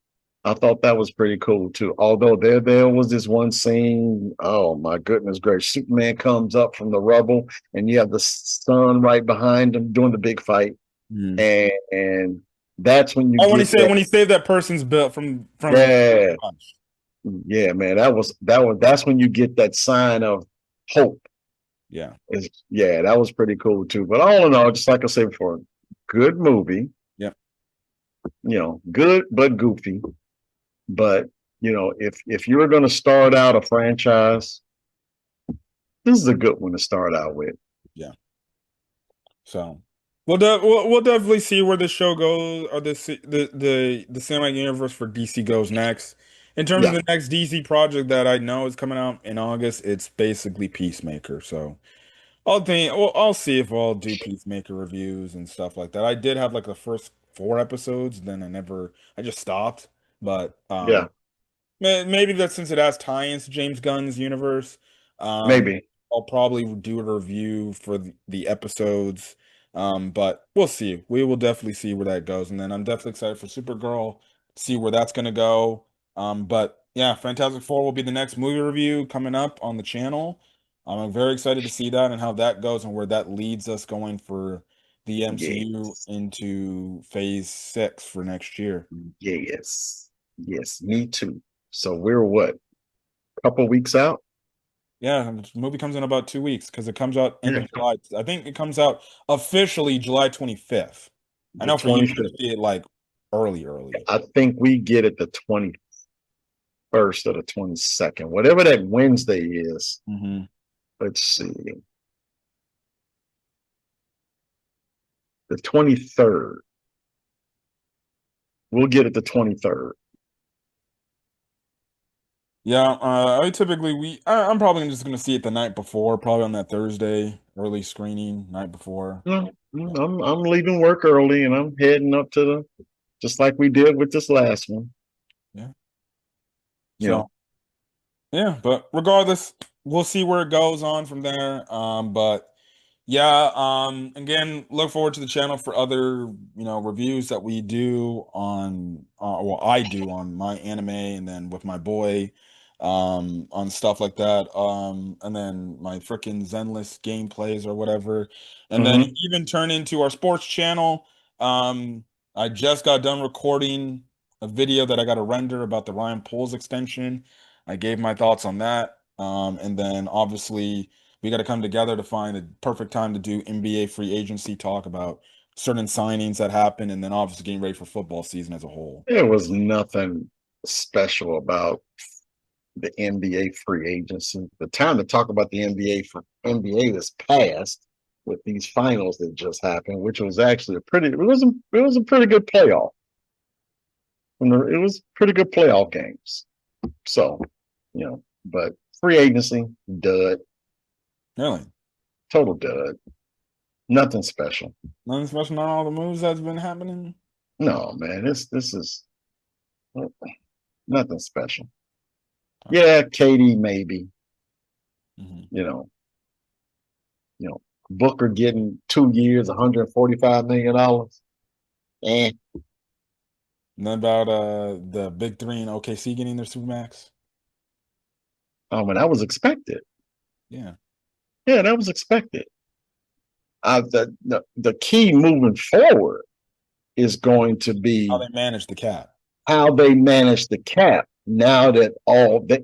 I thought that was pretty cool too. Although there was this one scene. Oh my goodness gracious! Superman comes up from the rubble, and you have the sun right behind him doing the big fight, Mm. and that's when you Oh, get that. when he saved that person's bill from Yeah, yeah, man. That's when you get that sign of hope. yeah. Yeah, that was pretty cool too. But all in all, just like I said before, good movie. Yep. Good but goofy. But if you're going to start out a franchise, this is a good one to start out with. Yeah. So we'll definitely see where the show goes or the cinematic universe for DC goes next. In terms of Yeah, the next DC project that I know is coming out in August, it's basically Peacemaker. So I'll see if I'll do Peacemaker reviews and stuff like that. I did have like the first four episodes, then I just stopped. But yeah, maybe that since it has tie-ins to James Gunn's universe, um, maybe. I'll probably do a review for the episodes. But we'll see. We will definitely see where that goes, and then I'm definitely excited for Supergirl, see where that's gonna go. But yeah, Fantastic Four will be the next movie review coming up on the channel. I'm very excited to see that and how that goes and where that leads us going for the MCU Yes, into Phase 6 for next year. yes, yes. Me too. So we're what? A couple weeks out? Yeah, the movie comes in about 2 weeks because it comes out end Yeah, of July. I think it comes out officially July 25th. I the know for you, you're gonna 25th. see it like early. I think we get it the 21st or the 22nd, whatever that Wednesday is. Hmm. Let's see, the 23rd. We'll get it the 23rd. Yeah, I typically I'm probably just gonna see it the night before, probably on that Thursday, early screening, night before. No, Yeah, I'm leaving work early and I'm heading up to the just like we did with this last one. yeah. You know, So yeah, but regardless, we'll see where it goes on from there. But yeah, again, look forward to the channel for other, reviews that we do on, well, I do on my anime and then with my boy, on stuff like that. And then my freaking Zenless gameplays or whatever. And then hmm even turn into our sports channel. Um, I just got done recording a video that I got to render about the Ryan Poles extension. I gave my thoughts on that. And then obviously we got to come together to find the perfect time to do NBA free agency talk about certain signings that happen, and then obviously getting ready for football season as a whole. there was nothing special about the NBA free agency. The time to talk about the NBA was past with these finals that just happened, which was actually it was a pretty good playoff. It was pretty good playoff games. So, but free agency, dud, Really, total dud. Nothing special. nothing special on all the moves that's been happening. No, man, this is nothing special. Okay. Yeah, Katie, maybe, Hmm. you know, Booker getting 2 years, $145 million. Eh, And then about the big three in OKC getting their supermax. And that was expected. Yeah. Yeah, that was expected. The key moving forward is going to How be they manage the cap. how they manage the cap now that all they,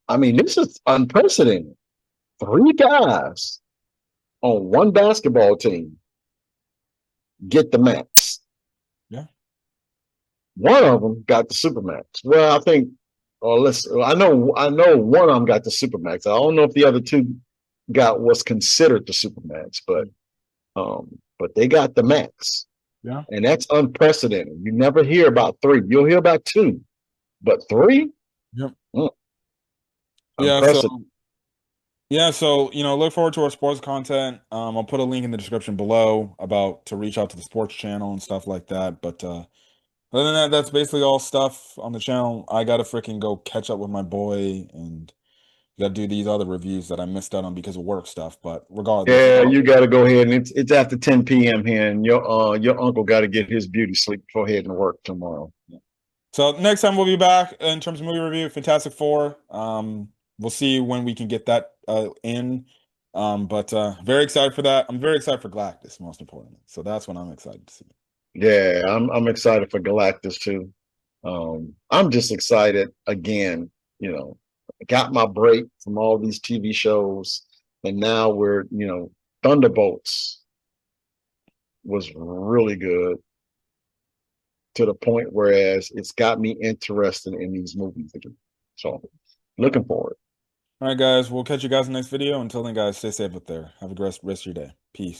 I mean, this is unprecedented. Three guys on one basketball team get the max. Yeah. One of them got the supermax. Well, I think, or let's, I know one of them got the supermax. I don't know if the other two got what's considered the supermax, but they got the max, Yeah. and that's unprecedented. You never hear about three. You'll hear about two, but three, Yep. mm, Yeah. So unprecedented. yeah. So look forward to our sports content. I'll put a link in the description below about to reach out to the sports channel and stuff like that. But other than that, that's basically all stuff on the channel. I gotta freaking go catch up with my boy and gotta do these other reviews that I missed out on because of work stuff. But regardless, Yeah, you got to go ahead, and it's after 10 p.m. here, and your uncle got to get his beauty sleep before heading to work tomorrow. so next time we'll be back in terms of movie review, Fantastic Four. We'll see when we can get that in. But very excited for that. I'm very excited for Galactus, most importantly. So that's what I'm excited to see. Yeah, I'm excited for Galactus too. I'm just excited again. You know, I got my break from all these TV shows, and now Thunderbolts was really good to the point whereas it's got me interested in these movies again. So looking forward. All right, guys. We'll catch you guys in the next video. Until then, guys, stay safe up there. Have a great rest of your day. Peace.